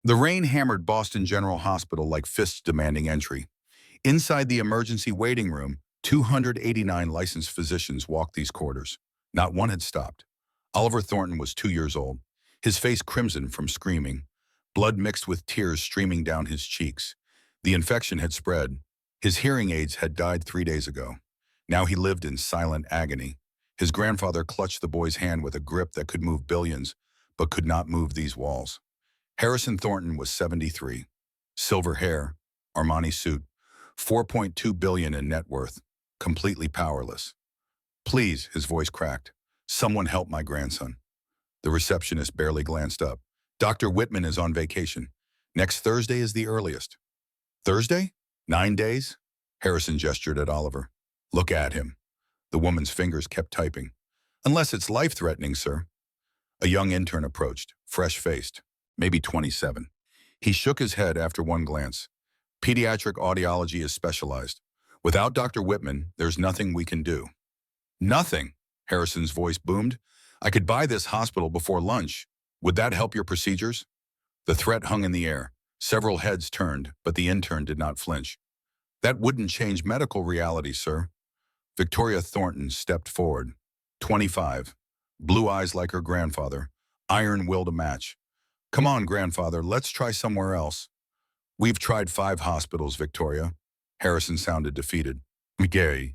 The rain hammered Boston General Hospital like fists demanding entry. Inside the emergency waiting room, 289 licensed physicians walked these corridors. Not one had stopped. Oliver Thornton was 2 years old, his face crimson from screaming, blood mixed with tears streaming down his cheeks. The infection had spread. His hearing aids had died 3 days ago. Now he lived in silent agony. His grandfather clutched the boy's hand with a grip that could move billions, but could not move these walls. Harrison Thornton was 73. Silver hair, Armani suit, 4.2 billion in net worth, completely powerless. Please, his voice cracked. Someone help my grandson. The receptionist barely glanced up. Dr. Whitman is on vacation. Next Thursday is the earliest. Thursday? 9 days? Harrison gestured at Oliver. Look at him. The woman's fingers kept typing. Unless it's life-threatening, sir. A young intern approached, fresh-faced, maybe 27. He shook his head after one glance. Pediatric audiology is specialized. Without Dr. Whitman, there's nothing we can do. Nothing, Harrison's voice boomed. I could buy this hospital before lunch. Would that help your procedures? The threat hung in the air. Several heads turned, but the intern did not flinch. That wouldn't change medical reality, sir. Victoria Thornton stepped forward. 25. Blue eyes like her grandfather. Iron-willed to match. Come on, grandfather, let's try somewhere else. We've tried 5 hospitals, Victoria. Harrison sounded defeated. Miguel.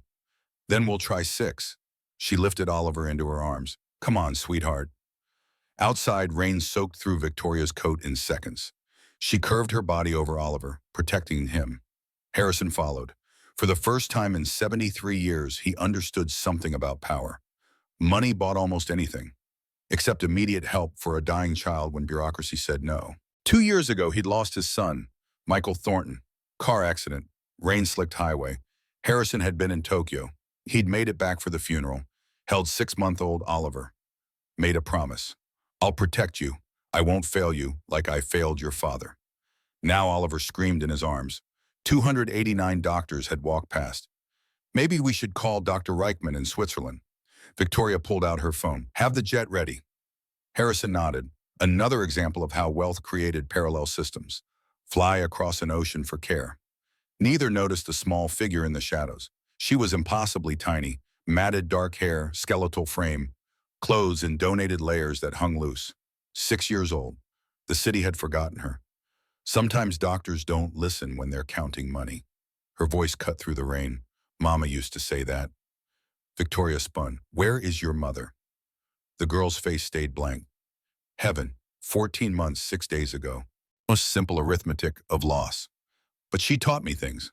Then we'll try 6. She lifted Oliver into her arms. Come on, sweetheart. Outside, rain soaked through Victoria's coat in seconds. She curved her body over Oliver, protecting him. Harrison followed. For the first time in 73 years, he understood something about power. Money bought almost anything, except immediate help for a dying child when bureaucracy said no. 2 years ago, he'd lost his son, Michael Thornton. Car accident, rain-slicked highway. Harrison had been in Tokyo. He'd made it back for the funeral, held 6-month-old Oliver. Made a promise. I'll protect you. I won't fail you like I failed your father. Now Oliver screamed in his arms. 289 doctors had walked past. Maybe we should call Dr. Reichman in Switzerland. Victoria pulled out her phone. Have the jet ready. Harrison nodded. Another example of how wealth created parallel systems. Fly across an ocean for care. Neither noticed the small figure in the shadows. She was impossibly tiny, matted dark hair, skeletal frame, clothes in donated layers that hung loose. 6 years old. The city had forgotten her. Sometimes doctors don't listen when they're counting money. Her voice cut through the rain. Mama used to say that. Victoria spun. Where is your mother? The girl's face stayed blank. Heaven, 14 months, 6 days ago. Most simple arithmetic of loss. But she taught me things.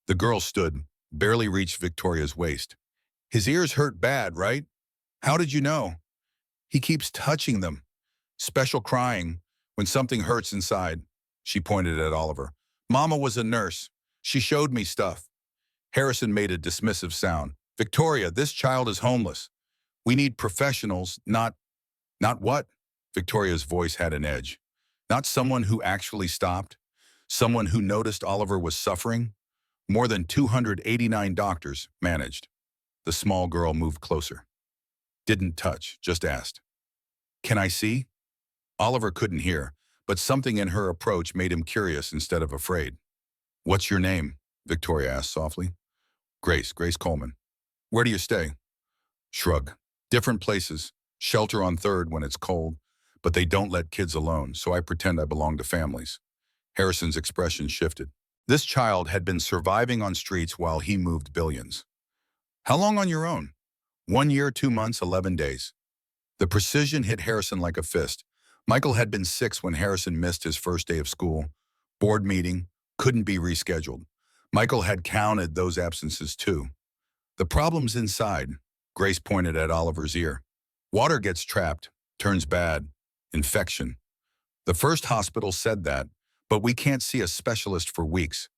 The girl stood, barely reached Victoria's waist. His ears hurt bad, right? How did you know? He keeps touching them. Special crying when something hurts inside. She pointed at Oliver. Mama was a nurse. She showed me stuff. Harrison made a dismissive sound. Victoria, this child is homeless. We need professionals, not what? Victoria's voice had an edge. Not someone who actually stopped. Someone who noticed Oliver was suffering. More than 289 doctors managed. The small girl moved closer. Didn't touch, just asked. Can I see? Oliver couldn't hear, but something in her approach made him curious instead of afraid. What's your name? Victoria asked softly. Grace Coleman. Where do you stay? Shrug. Different places. Shelter on 3rd when it's cold, but they don't let kids alone, so I pretend I belong to families. Harrison's expression shifted. This child had been surviving on streets while he moved billions. How long on your own? 1 year, 2 months, 11 days. The precision hit Harrison like a fist. Michael had been 6 when Harrison missed his first day of school. Board meeting, couldn't be rescheduled. Michael had counted those absences too. The problem's inside, Grace pointed at Oliver's ear. Water gets trapped, turns bad, infection. The first hospital said that, but we can't see a specialist for weeks.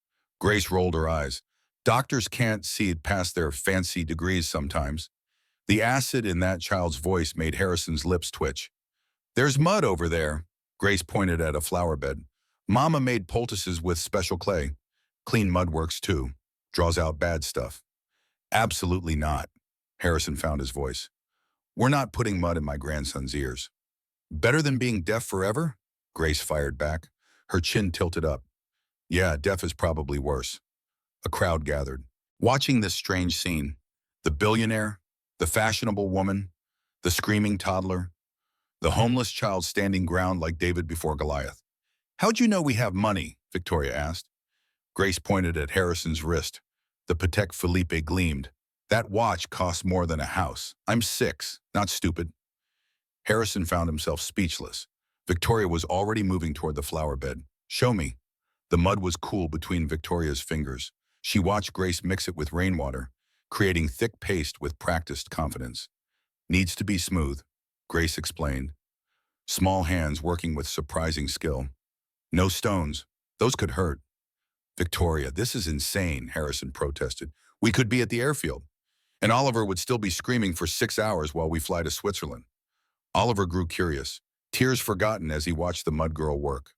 Grace rolled her eyes. Doctors can't see past their fancy degrees sometimes. The acid in that child's voice made Harrison's lips twitch. There's mud over there, Grace pointed at a flower bed. Mama made poultices with special clay. Clean mud works too. Draws out bad stuff. Absolutely not, Harrison found his voice. We're not putting mud in my grandson's ears. Better than being deaf forever? Grace fired back. her chin tilted up. Yeah, deaf is probably worse. A crowd gathered, watching this strange scene. The billionaire, the fashionable woman, the screaming toddler, the homeless child standing ground like David before Goliath. How'd you know we have money? Victoria asked. Grace pointed at Harrison's wrist. The Patek Philippe gleamed. That watch costs more than a house. I'm 6, not stupid. Harrison found himself speechless. Victoria was already moving toward the flower bed. Show me. The mud was cool between Victoria's fingers. She watched Grace mix it with rainwater, creating thick paste with practiced confidence. Needs to be smooth, Grace explained. Small hands working with surprising skill. No stones. Those could hurt. Victoria, this is insane, Harrison protested. We could be at the airfield, and Oliver would still be screaming for 6 hours while we fly to Switzerland. Oliver grew curious, tears forgotten as he watched the mud girl work.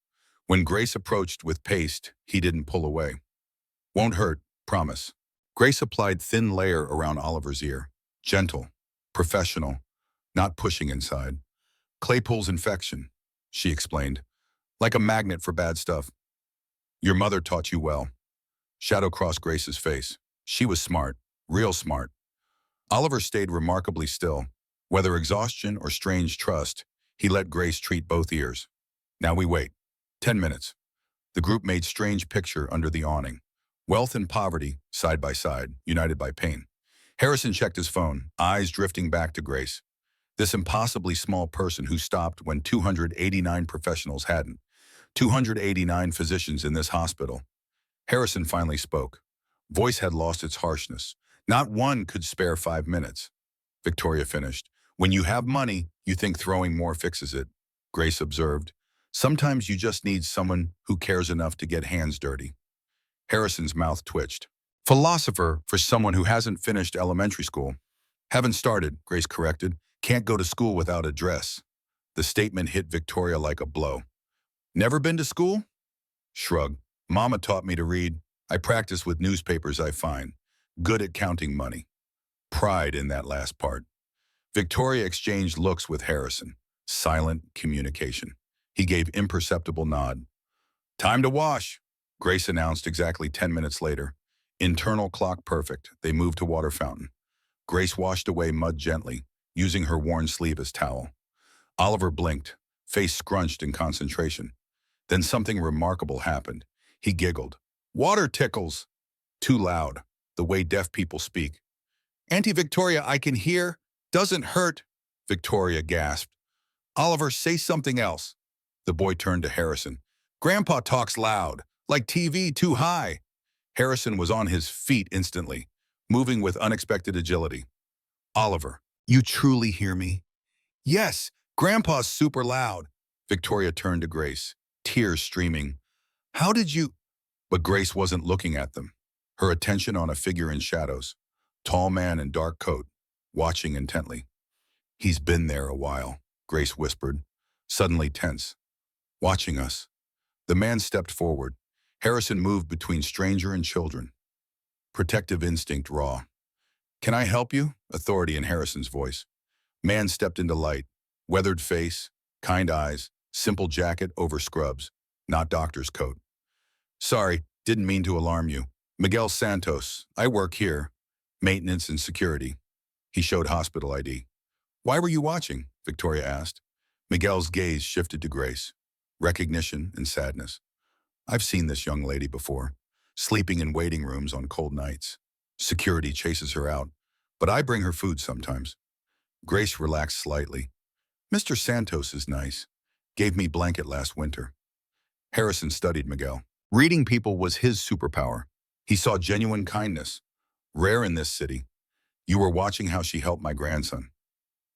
When Grace approached with paste, he didn't pull away. Won't hurt, promise. Grace applied thin layer around Oliver's ear. Gentle, professional, not pushing inside. Claypool's infection, she explained. Like a magnet for bad stuff. Your mother taught you well. Shadow crossed Grace's face. She was smart, real smart. Oliver stayed remarkably still. Whether exhaustion or strange trust, he let Grace treat both ears. Now we wait. 10 minutes. The group made strange picture under the awning. Wealth and poverty, side by side, united by pain. Harrison checked his phone, eyes drifting back to Grace. This impossibly small person who stopped when 289 professionals hadn't. 289 physicians in this hospital. Harrison finally spoke. Voice had lost its harshness. Not one could spare 5 minutes. Victoria finished. When you have money, you think throwing more fixes it. Grace observed. Sometimes you just need someone who cares enough to get hands dirty. Harrison's mouth twitched. Philosopher for someone who hasn't finished elementary school. Haven't started, Grace corrected. Can't go to school without a dress. The statement hit Victoria like a blow. Never been to school? Shrug. Mama taught me to read. I practice with newspapers I find. Good at counting money. Pride in that last part. Victoria exchanged looks with Harrison. Silent communication. He gave imperceptible nod. Time to wash, Grace announced exactly 10 minutes later. Internal clock perfect. They moved to water fountain. Grace washed away mud gently, using her worn sleeve as towel. Oliver blinked, face scrunched in concentration. Then something remarkable happened. He giggled. Water tickles! Too loud, the way deaf people speak. Auntie Victoria, I can hear. Doesn't hurt, Victoria gasped. Oliver, say something else. The boy turned to Harrison. Grandpa talks loud, like TV too high. Harrison was on his feet instantly, moving with unexpected agility. Oliver, you truly hear me? Yes, Grandpa's super loud. Victoria turned to Grace, tears streaming. How did you? But Grace wasn't looking at them, her attention on a figure in shadows. Tall man in dark coat, watching intently. He's been there a while, Grace whispered, suddenly tense. Watching us. The man stepped forward. Harrison moved between stranger and children. Protective instinct raw. Can I help you? Authority in Harrison's voice. Man stepped into light. Weathered face, kind eyes, simple jacket over scrubs, not doctor's coat. Sorry, didn't mean to alarm you. Miguel Santos, I work here. Maintenance and security. He showed hospital ID. Why were you watching? Victoria asked. Miguel's gaze shifted to Grace. Recognition and sadness. I've seen this young lady before, sleeping in waiting rooms on cold nights. Security chases her out, but I bring her food sometimes. Grace relaxed slightly. Mr. Santos is nice. Gave me blanket last winter. Harrison studied Miguel. Reading people was his superpower. He saw genuine kindness. Rare in this city. You were watching how she helped my grandson.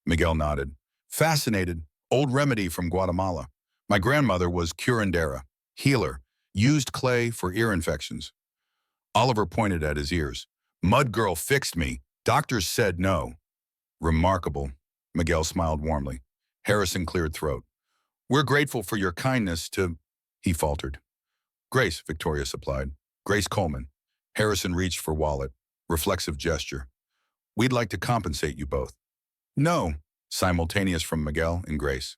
Miguel nodded. Fascinated. Old remedy from Guatemala. My grandmother was curandera, healer, used clay for ear infections. Oliver pointed at his ears. Mud girl fixed me. Doctors said no. Remarkable. Miguel smiled warmly. Harrison cleared throat. We're grateful for your kindness to... He faltered. Grace, Victoria supplied. Grace Coleman. Harrison reached for wallet. Reflexive gesture. We'd like to compensate you both. No. Simultaneous from Miguel and Grace.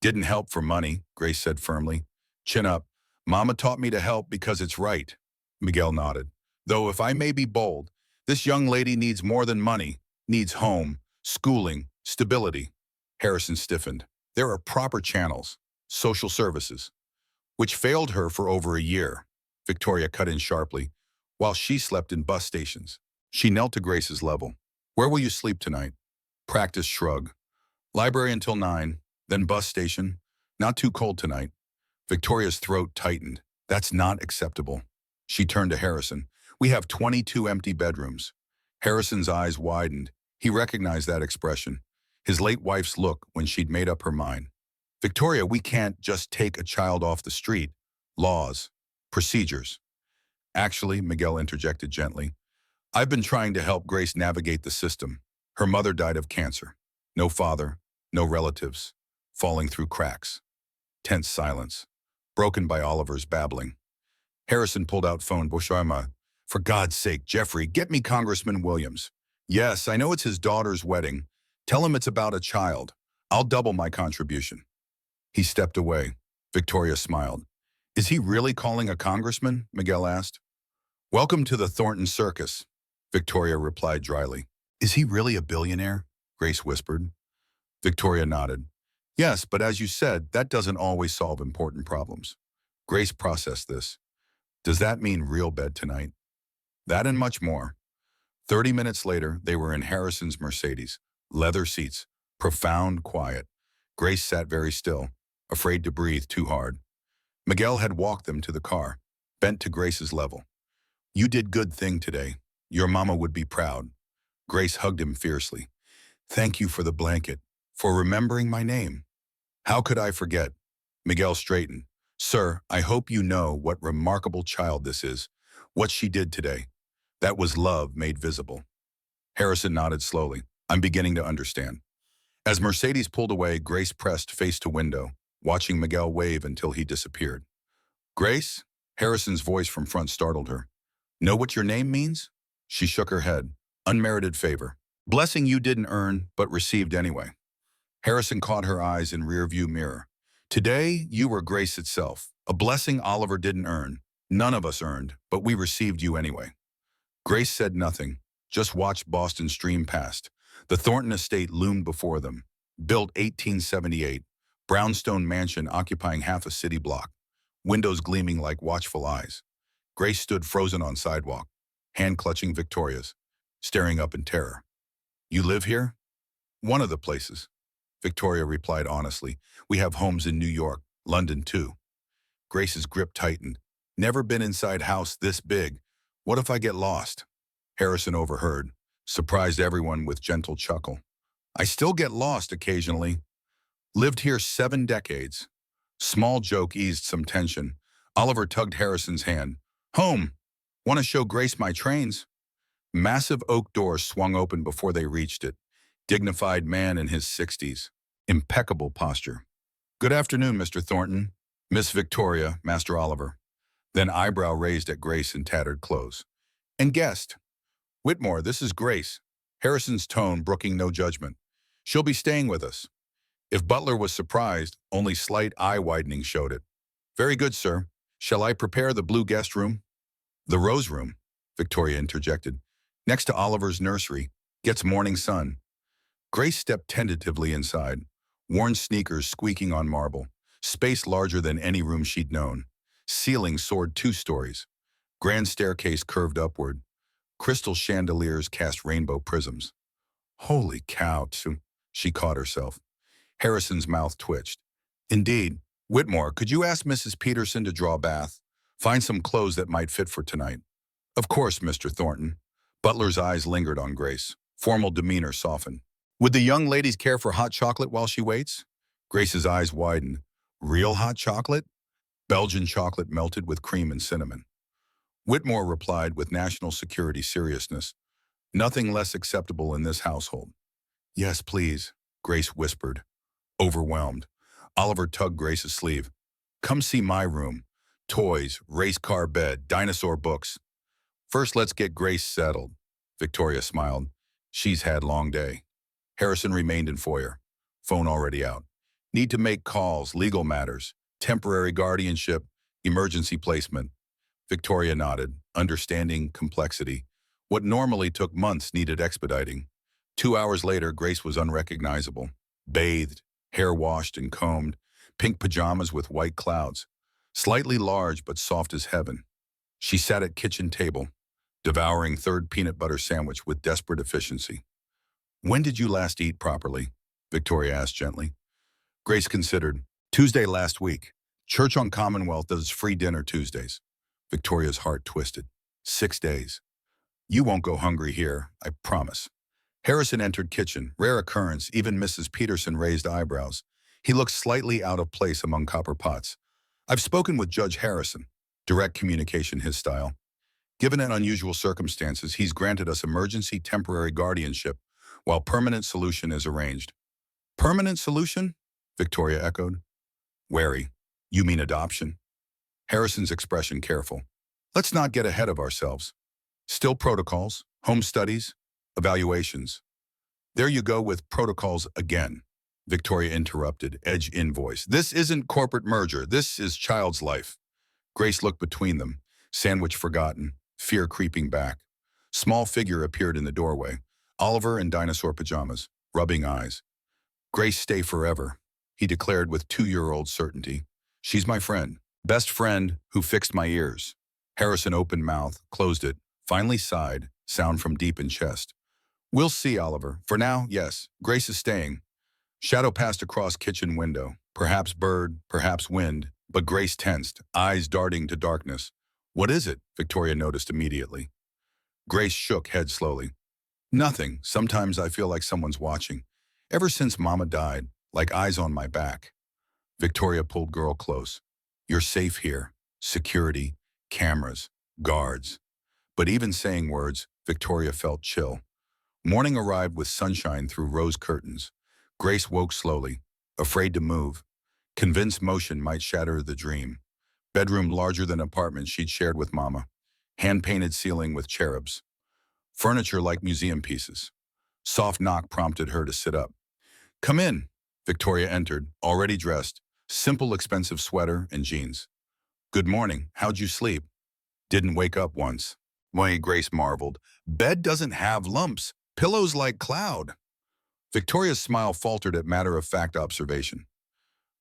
Didn't help for money, Grace said firmly. Chin up. Mama taught me to help because it's right. Miguel nodded. Though if I may be bold, this young lady needs more than money, needs home, schooling, stability. Harrison stiffened. There are proper channels, social services, which failed her for over a year. Victoria cut in sharply, while she slept in bus stations. She knelt to Grace's level. Where will you sleep tonight? Practice shrug. Library until 9, then bus station. Not too cold tonight. Victoria's throat tightened. That's not acceptable. She turned to Harrison. We have 22 empty bedrooms. Harrison's eyes widened. He recognized that expression. His late wife's look when she'd made up her mind. Victoria, we can't just take a child off the street. Laws. Procedures. Actually, Miguel interjected gently, I've been trying to help Grace navigate the system. Her mother died of cancer. No father, no relatives. Falling through cracks. Tense silence. Broken by Oliver's babbling. Harrison pulled out phone. Busharma. For God's sake, Jeffrey, get me Congressman Williams. Yes, I know it's his daughter's wedding. Tell him it's about a child. I'll double my contribution. He stepped away. Victoria smiled. Is he really calling a congressman? Miguel asked. Welcome to the Thornton Circus, Victoria replied dryly. Is he really a billionaire? Grace whispered. Victoria nodded. Yes, but as you said, that doesn't always solve important problems. Grace processed this. Does that mean real bed tonight? That and much more. 30 minutes later, they were in Harrison's Mercedes. Leather seats. Profound quiet. Grace sat very still, afraid to breathe too hard. Miguel had walked them to the car, bent to Grace's level. You did good thing today. Your mama would be proud. Grace hugged him fiercely. Thank you for the blanket, for remembering my name. How could I forget? Miguel straightened. Sir, I hope you know what remarkable child this is, what she did today. That was love made visible. Harrison nodded slowly. I'm beginning to understand. As Mercedes pulled away, Grace pressed face to window, watching Miguel wave until he disappeared. Grace? Harrison's voice from front startled her. Know what your name means? She shook her head. Unmerited favor. Blessing you didn't earn, but received anyway. Harrison caught her eyes in rearview mirror. Today, you were grace itself. A blessing Oliver didn't earn. None of us earned, but we received you anyway. Grace said nothing, just watched Boston stream past. The Thornton estate loomed before them. Built 1878, brownstone mansion occupying half a city block. Windows gleaming like watchful eyes. Grace stood frozen on sidewalk, hand clutching Victoria's, staring up in terror. You live here? One of the places. Victoria replied honestly. We have homes in New York, London too. Grace's grip tightened. Never been inside house this big. What if I get lost? Harrison overheard, surprised everyone with gentle chuckle. I still get lost occasionally. Lived here 7 decades. Small joke eased some tension. Oliver tugged Harrison's hand. Home. Want to show Grace my trains? Massive oak doors swung open before they reached it. Dignified man in his 60s. Impeccable posture. Good afternoon, Mr. Thornton. Miss Victoria, Master Oliver. Then eyebrow raised at Grace in tattered clothes. And guest. Whitmore, this is Grace. Harrison's tone brooking no judgment. She'll be staying with us. If Butler was surprised, only slight eye widening showed it. Very good, sir. Shall I prepare the blue guest room? The rose room, Victoria interjected. Next to Oliver's nursery. Gets morning sun. Grace stepped tentatively inside. Worn sneakers squeaking on marble. Space larger than any room she'd known. Ceiling soared 2 stories. Grand staircase curved upward. Crystal chandeliers cast rainbow prisms. Holy cow, she caught herself. Harrison's mouth twitched. Indeed. Whitmore, could you ask Mrs. Peterson to draw a bath? Find some clothes that might fit for tonight. Of course, Mr. Thornton. Butler's eyes lingered on Grace. Formal demeanor softened. Would the young ladies care for hot chocolate while she waits? Grace's eyes widened. Real hot chocolate? Belgian chocolate melted with cream and cinnamon. Whitmore replied with national security seriousness. Nothing less acceptable in this household. Yes, please, Grace whispered, overwhelmed. Oliver tugged Grace's sleeve. Come see my room. Toys, race car bed, dinosaur books. First, let's get Grace settled. Victoria smiled. She's had long day. Harrison remained in foyer. Phone already out. Need to make calls, legal matters, temporary guardianship, Emergency placement. Victoria nodded, understanding complexity. What normally took months needed expediting. 2 hours later, Grace was unrecognizable. Bathed, hair washed and combed, pink pajamas with white clouds. Slightly large but soft as heaven. She sat at kitchen table, devouring third peanut butter sandwich with desperate efficiency. When did you last eat properly? Victoria asked gently. Grace considered. Tuesday last week. Church on Commonwealth does free dinner Tuesdays. Victoria's heart twisted. 6 days. You won't go hungry here, I promise. Harrison entered kitchen, rare occurrence, even Mrs. Peterson raised eyebrows. He looked slightly out of place among copper pots. I've spoken with Judge Harrison. Direct communication his style. Given an unusual circumstances, he's granted us emergency temporary guardianship, while permanent solution is arranged. Permanent solution? Victoria echoed. Wary. You mean adoption? Harrison's expression careful. Let's not get ahead of ourselves. Still protocols, home studies, evaluations. There you go with protocols again. Victoria interrupted, edge in voice. This isn't corporate merger. This is child's life. Grace looked between them, sandwich forgotten, fear creeping back. Small figure appeared in the doorway. Oliver in dinosaur pajamas, rubbing eyes. Grace stay forever, he declared with 2-year-old certainty. She's my friend. Best friend who fixed my ears. Harrison opened mouth, closed it, finally sighed, sound from deep in chest. We'll see, Oliver. For now, yes, Grace is staying. Shadow passed across kitchen window. Perhaps bird, perhaps wind, but Grace tensed, eyes darting to darkness. What is it? Victoria noticed immediately. Grace shook head slowly. Nothing. Sometimes I feel like someone's watching. Ever since Mama died, like eyes on my back. Victoria pulled girl close. You're safe here. Security, cameras, guards. But even saying words, Victoria felt chill. Morning arrived with sunshine through rose curtains. Grace woke slowly, afraid to move, convinced motion might shatter the dream. Bedroom larger than apartment she'd shared with Mama. Hand-painted ceiling with cherubs. Furniture like museum pieces. Soft knock prompted her to sit up. Come in. Victoria entered, already dressed. Simple, expensive sweater and jeans. Good morning. How'd you sleep? Didn't wake up once. Why, Grace marveled. Bed doesn't have lumps. Pillows like cloud. Victoria's smile faltered at matter-of-fact observation.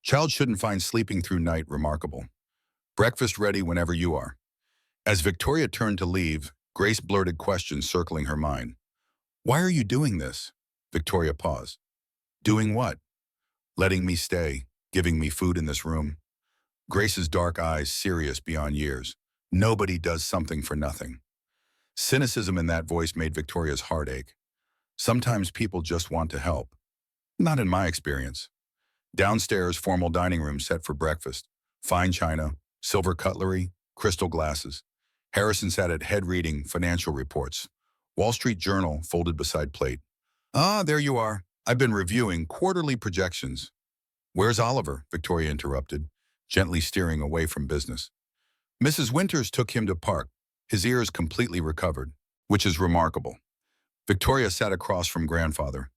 Child shouldn't find sleeping through night remarkable. Breakfast ready whenever you are. As Victoria turned to leave, Grace blurted questions circling her mind. Why are you doing this? Victoria paused. Doing what? Letting me stay, giving me food in this room. Grace's dark eyes serious beyond years. Nobody does something for nothing. Cynicism in that voice made Victoria's heart ache. Sometimes people just want to help. Not in my experience. Downstairs, formal dining room set for breakfast. Fine china, silver cutlery, crystal glasses. Harrison sat at head reading financial reports. Wall Street Journal folded beside plate. Ah, there you are. I've been reviewing quarterly projections. Where's Oliver? Victoria interrupted, gently steering away from business. Mrs. Winters took him to park, his ears completely recovered, which is remarkable. Victoria sat across from grandfather.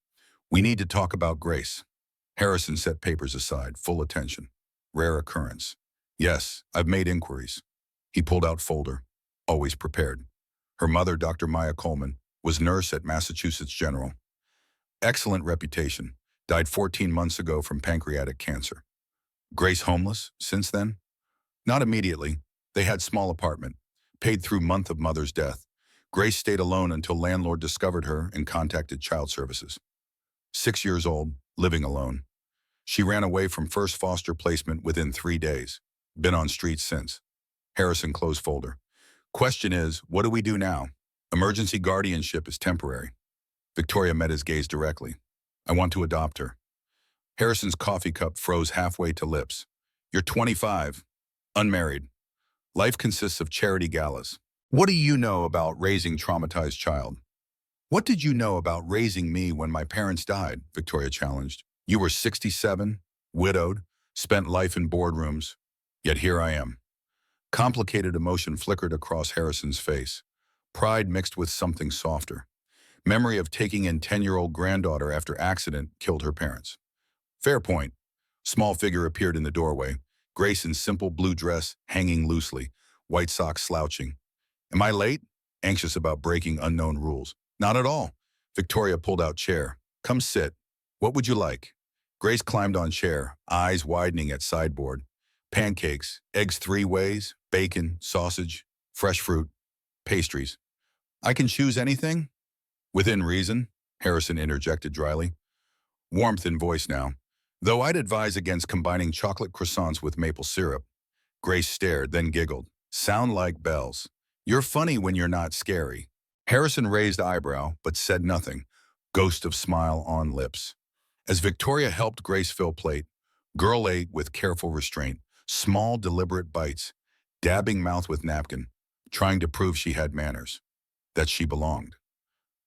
We need to talk about Grace. Harrison set papers aside, full attention. Rare occurrence. Yes, I've made inquiries. He pulled out folder, always prepared. Her mother, Dr. Maya Coleman, was nurse at Massachusetts General. Excellent reputation. Died 14 months ago from pancreatic cancer. Grace homeless since then? Not immediately. They had small apartment. Paid through month of mother's death. Grace stayed alone until landlord discovered her and contacted child services. 6 years old, living alone. She ran away from first foster placement within 3 days. Been on streets since. Harrison closed folder. Question is, what do we do now? Emergency guardianship is temporary. Victoria met his gaze directly. I want to adopt her. Harrison's coffee cup froze halfway to lips. You're 25, unmarried. Life consists of charity galas. What do you know about raising traumatized child? What did you know about raising me when my parents died? Victoria challenged. You were 67, widowed, spent life in boardrooms, yet here I am. Complicated emotion flickered across Harrison's face. Pride mixed with something softer. Memory of taking in 10-year-old granddaughter after accident killed her parents. Fair point. Small figure appeared in the doorway. Grace in simple blue dress, hanging loosely, white socks slouching. Am I late? Anxious about breaking unknown rules. Not at all. Victoria pulled out chair. Come sit. What would you like? Grace climbed on chair, eyes widening at sideboard. Pancakes, eggs three ways, bacon, sausage, fresh fruit, pastries. I can choose anything? Within reason, Harrison interjected dryly. Warmth in voice now. Though I'd advise against combining chocolate croissants with maple syrup. Grace stared, then giggled. Sound like bells. You're funny when you're not scary. Harrison raised eyebrow, but said nothing. Ghost of smile on lips. As Victoria helped Grace fill plate, girl ate with careful restraint, small deliberate bites, dabbing mouth with napkin, trying to prove she had manners, that she belonged.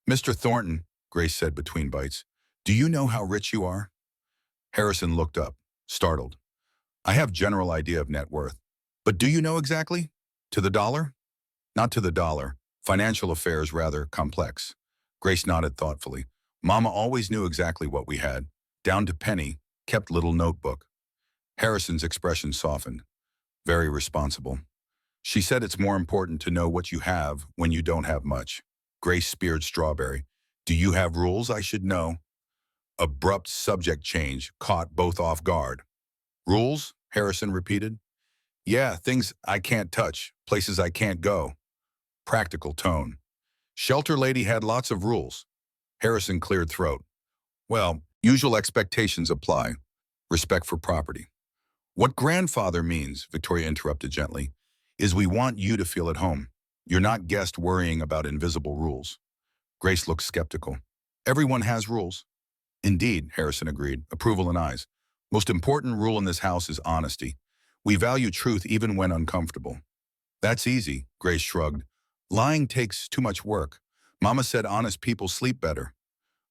Mr. Thornton, Grace said between bites, do you know how rich you are? Harrison looked up, startled. I have general idea of net worth. But do you know exactly? To the dollar? Not to the dollar. Financial affairs rather complex. Grace nodded thoughtfully. Mama always knew exactly what we had, down to penny, kept little notebook. Harrison's expression softened. Very responsible. She said it's more important to know what you have when you don't have much. Grace speared strawberry. Do you have rules I should know? Abrupt subject change caught both off guard. Rules? Harrison repeated. Yeah, things I can't touch, places I can't go. Practical tone. Shelter lady had lots of rules. Harrison cleared throat. Well, usual expectations apply. Respect for property. What grandfather means, Victoria interrupted gently, is we want you to feel at home. You're not guest worrying about invisible rules. Grace looked skeptical. Everyone has rules. Indeed, Harrison agreed, approval in eyes. Most important rule in this house is honesty. We value truth even when uncomfortable. That's easy, Grace shrugged. Lying takes too much work. Mama said honest people sleep better.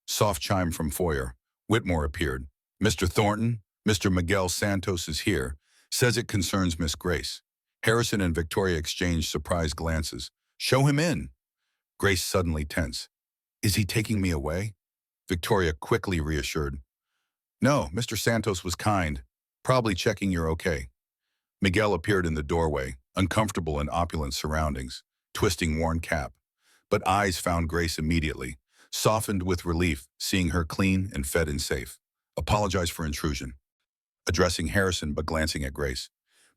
Soft chime from foyer. Whitmore appeared. Mr. Thornton, Mr. Miguel Santos is here. Says it concerns Miss Grace. Harrison and Victoria exchanged surprised glances. Show him in. Grace suddenly tense. Is he taking me away? Victoria quickly reassured. No, Mr. Santos was kind. Probably checking you're okay. Miguel appeared in the doorway, uncomfortable in opulent surroundings, twisting worn cap. But eyes found Grace immediately, softened with relief, seeing her clean and fed and safe. Apologized for intrusion. Addressing Harrison but glancing at Grace.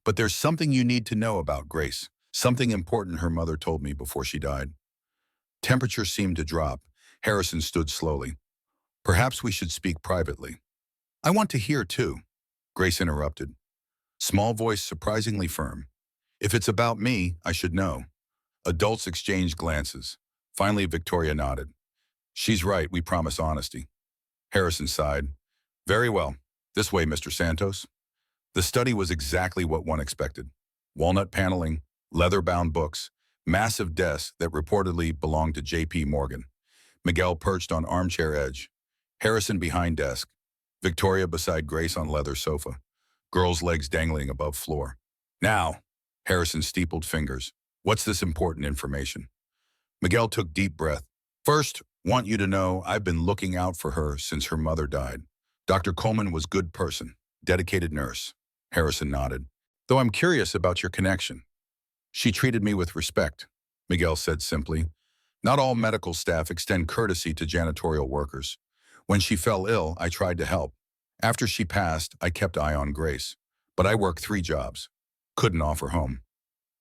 But there's something you need to know about Grace. Something important her mother told me before she died. Temperature seemed to drop. Harrison stood slowly. Perhaps we should speak privately. I want to hear too. Grace interrupted. Small voice surprisingly firm. If it's about me, I should know. Adults exchanged glances. Finally, Victoria nodded. She's right, we promise honesty. Harrison sighed. Very well. This way, Mr. Santos. The study was exactly what one expected. Walnut paneling, leather-bound books, massive desks that reportedly belonged to J.P. Morgan. Miguel perched on armchair edge. Harrison behind desk. Victoria beside Grace on leather sofa. Girl's legs dangling above floor. Now, Harrison steepled fingers. What's this important information? Miguel took deep breath. First, want you to know I've been looking out for her since her mother died. Dr. Coleman was good person, dedicated nurse. Harrison nodded. Though I'm curious about your connection. She treated me with respect, Miguel said simply. Not all medical staff extend courtesy to janitorial workers. When she fell ill, I tried to help. After she passed, I kept eye on Grace. But I worked 3 jobs. Couldn't offer home.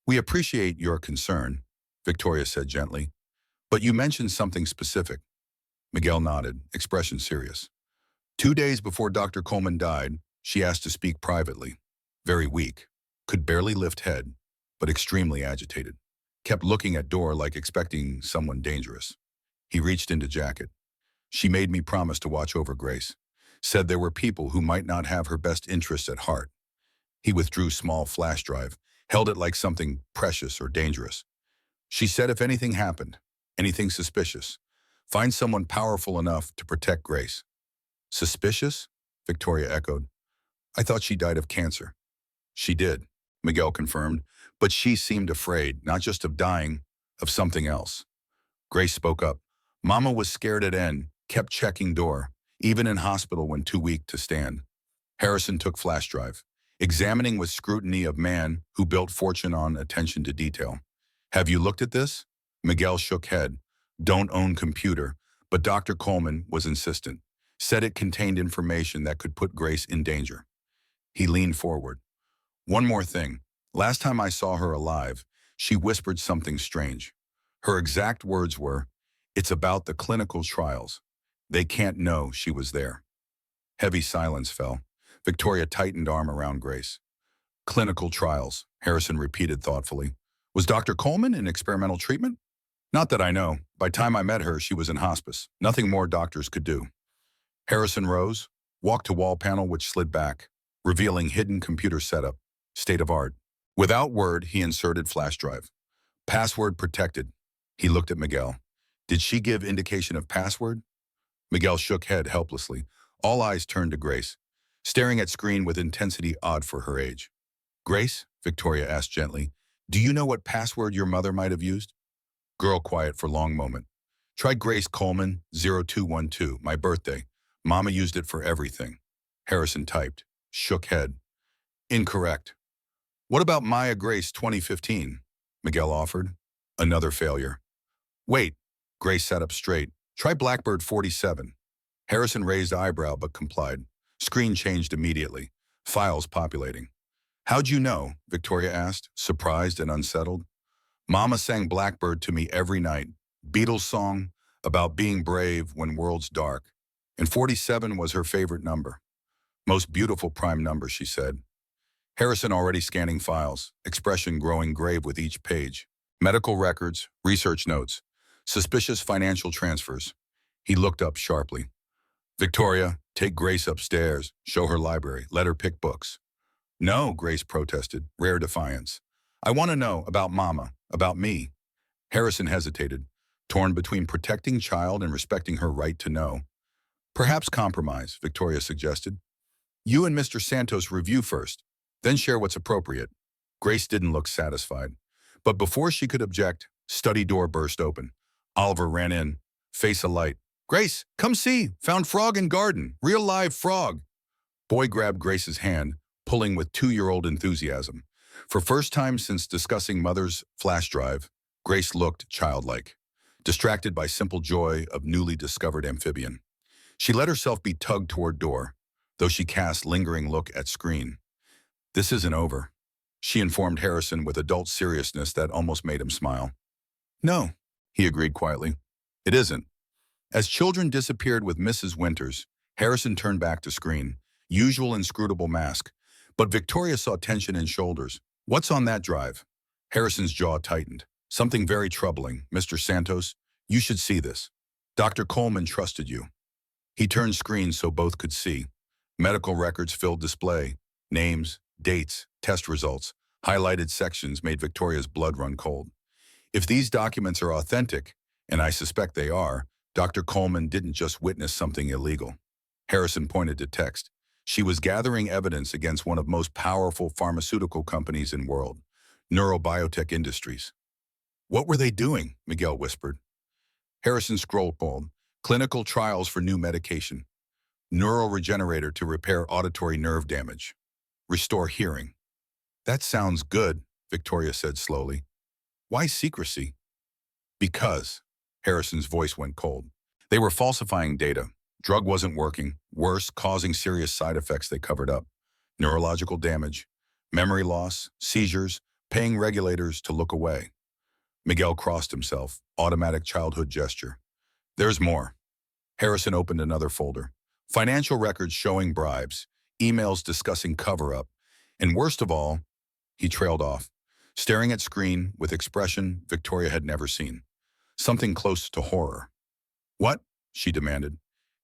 We appreciate your concern, Victoria said gently. But you mentioned something specific. Miguel nodded, expression serious. 2 days before Dr. Coleman died, she asked to speak privately. Very weak. Could barely lift head, but extremely agitated. Kept looking at door like expecting someone dangerous. He reached into jacket. She made me promise to watch over Grace. Said there were people who might not have her best interests at heart. He withdrew small flash drive, held it like something precious or dangerous. She said if anything happened, anything suspicious, find someone powerful enough to protect Grace. Suspicious? Victoria echoed. I thought she died of cancer. She did, Miguel confirmed, but she seemed afraid, not just of dying, of something else. Grace spoke up. Mama was scared at end, kept checking door, even in hospital when too weak to stand. Harrison took flash drive. examining with scrutiny of man who built fortune on attention to detail. Have you looked at this? Miguel shook head. Don't own computer, but Dr. Coleman was insistent. Said it contained information that could put Grace in danger. He leaned forward. One more thing. Last time I saw her alive, she whispered something strange. Her exact words were, "It's about the clinical trials. They can't know she was there." Heavy silence fell. Victoria tightened arm around Grace. Clinical trials, Harrison repeated thoughtfully. Was Dr. Coleman in experimental treatment? Not that I know. By time I met her, she was in hospice. Nothing more doctors could do. Harrison rose, walked to wall panel which slid back, revealing hidden computer setup, state of art. Without word, he inserted flash drive. Password protected. He looked at Miguel. Did she give indication of password? Miguel shook head helplessly. All eyes turned to Grace, staring at screen with intensity odd for her age. Grace, Victoria asked gently, do you know what password your mother might have used? Girl quiet for long moment. Tried Grace Coleman, 0212, my birthday. Mama used it for everything. Harrison typed, shook head. Incorrect. What about Maya Grace 2015? Miguel offered. Another failure. Wait, Grace sat up straight. Try Blackbird 47. Harrison raised eyebrow but complied. Screen changed immediately. Files populating. How'd you know? Victoria asked, surprised and unsettled. Mama sang Blackbird to me every night. Beatles song about being brave when world's dark. And 47 was her favorite number. Most beautiful prime number, she said. Harrison already scanning files, expression growing grave with each page. Medical records, research notes, suspicious financial transfers. He looked up sharply. Victoria, take Grace upstairs, show her library, let her pick books. No, Grace protested, rare defiance. I want to know about Mama, about me. Harrison hesitated, torn between protecting child and respecting her right to know. Perhaps compromise, Victoria suggested. You and Mr. Santos review first, then share what's appropriate. Grace didn't look satisfied. But before she could object, study door burst open. Oliver ran in, face alight. Grace, come see, found frog in garden, real live frog. Boy grabbed Grace's hand, pulling with 2-year-old enthusiasm. For first time since discussing mother's flash drive, Grace looked childlike, distracted by simple joy of newly discovered amphibian. She let herself be tugged toward door, though she cast lingering look at screen. This isn't over, she informed Harrison with adult seriousness that almost made him smile. No, he agreed quietly. It isn't. As children disappeared with Mrs. Winters, Harrison turned back to screen, usual inscrutable mask, but Victoria saw tension in shoulders. What's on that drive? Harrison's jaw tightened. Something very troubling, Mr. Santos. You should see this. Dr. Coleman trusted you. He turned screen so both could see. Medical records filled display. Names, dates, test results, highlighted sections made Victoria's blood run cold. If these documents are authentic, and I suspect they are, Dr. Coleman didn't just witness something illegal. Harrison pointed to text. She was gathering evidence against one of the most powerful pharmaceutical companies in the world, Neurobiotech Industries. What were they doing? Miguel whispered. Harrison scrolled, clinical trials for new medication, neuroregenerator to repair auditory nerve damage, restore hearing. That sounds good, Victoria said slowly. Why secrecy? Because, Harrison's voice went cold. They were falsifying data. Drug wasn't working. Worse, causing serious side effects they covered up. Neurological damage, memory loss, seizures, paying regulators to look away. Miguel crossed himself, automatic childhood gesture. There's more. Harrison opened another folder. Financial records showing bribes, emails discussing cover-up, and worst of all, he trailed off, staring at screen with expression Victoria had never seen. Something close to horror. What? She demanded.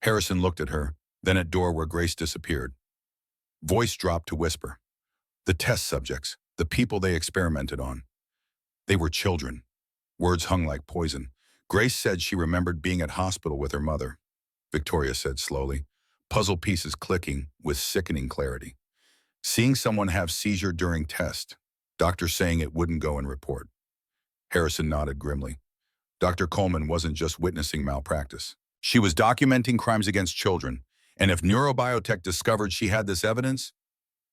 Harrison looked at her, then at door where Grace disappeared. Voice dropped to whisper. The test subjects, the people they experimented on. They were children. Words hung like poison. Grace said she remembered being at hospital with her mother. Victoria said slowly, puzzle pieces clicking with sickening clarity. Seeing someone have seizure during test, doctor saying it wouldn't go in report. Harrison nodded grimly. Dr. Coleman wasn't just witnessing malpractice. She was documenting crimes against children, and if Neurobiotech discovered she had this evidence,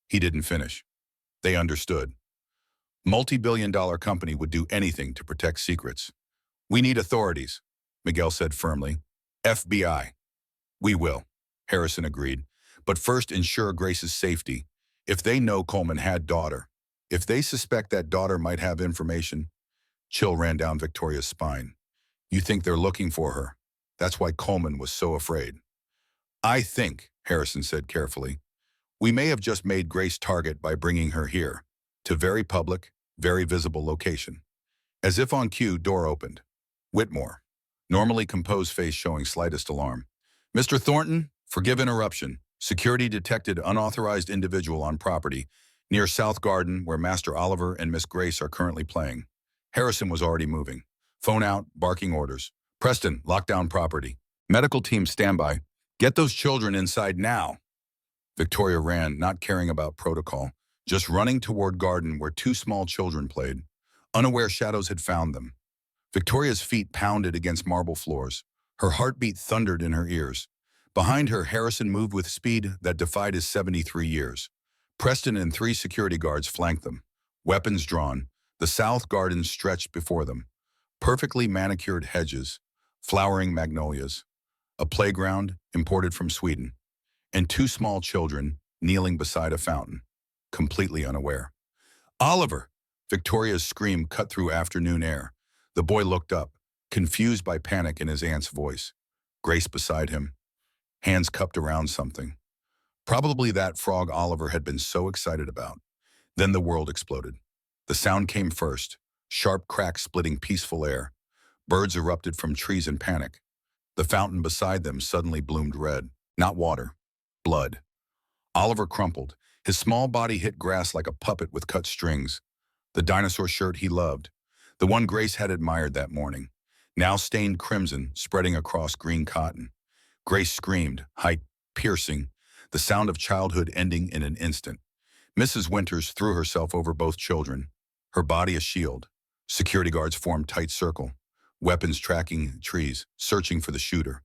He didn't finish. They understood. Multi-billion-dollar company would do anything to protect secrets. We need authorities, Miguel said firmly. FBI. We will, Harrison agreed. But first ensure Grace's safety. If they know Coleman had daughter, if they suspect that daughter might have information, chill ran down Victoria's spine. You think they're looking for her. That's why Coleman was so afraid. I think, Harrison said carefully, we may have just made Grace target by bringing her here, to very public, very visible location. As if on cue, door opened. Whitmore, normally composed face showing slightest alarm. Mr. Thornton, forgive interruption. Security detected unauthorized individual on property near South Garden where Master Oliver and Miss Grace are currently playing. Harrison was already moving. Phone out, barking orders. Preston, lock down property. Medical team standby. Get those children inside now. Victoria ran, not caring about protocol, just running toward Garden where two small children played. Unaware shadows had found them. Victoria's feet pounded against marble floors. Her heartbeat thundered in her ears. Behind her, Harrison moved with speed that defied his 73 years. Preston and 3 security guards flanked them. Weapons drawn, the South Garden stretched before them. Perfectly manicured hedges, flowering magnolias, a playground imported from Sweden, and 2 small children kneeling beside a fountain, completely unaware. Oliver! Victoria's scream cut through afternoon air. The boy looked up, confused by panic in his aunt's voice. Grace beside him, hands cupped around something. Probably that frog Oliver had been so excited about. Then the world exploded. The sound came first, sharp cracks splitting peaceful air. Birds erupted from trees in panic. The fountain beside them suddenly bloomed red. Not water, blood. Oliver crumpled. His small body hit grass like a puppet with cut strings. The dinosaur shirt he loved, the one Grace had admired that morning, now stained crimson, spreading across green cotton. Grace screamed, height piercing, the sound of childhood ending in an instant. Mrs. Winters threw herself over both children, her body a shield. Security guards formed tight circle, weapons tracking trees, searching for the shooter.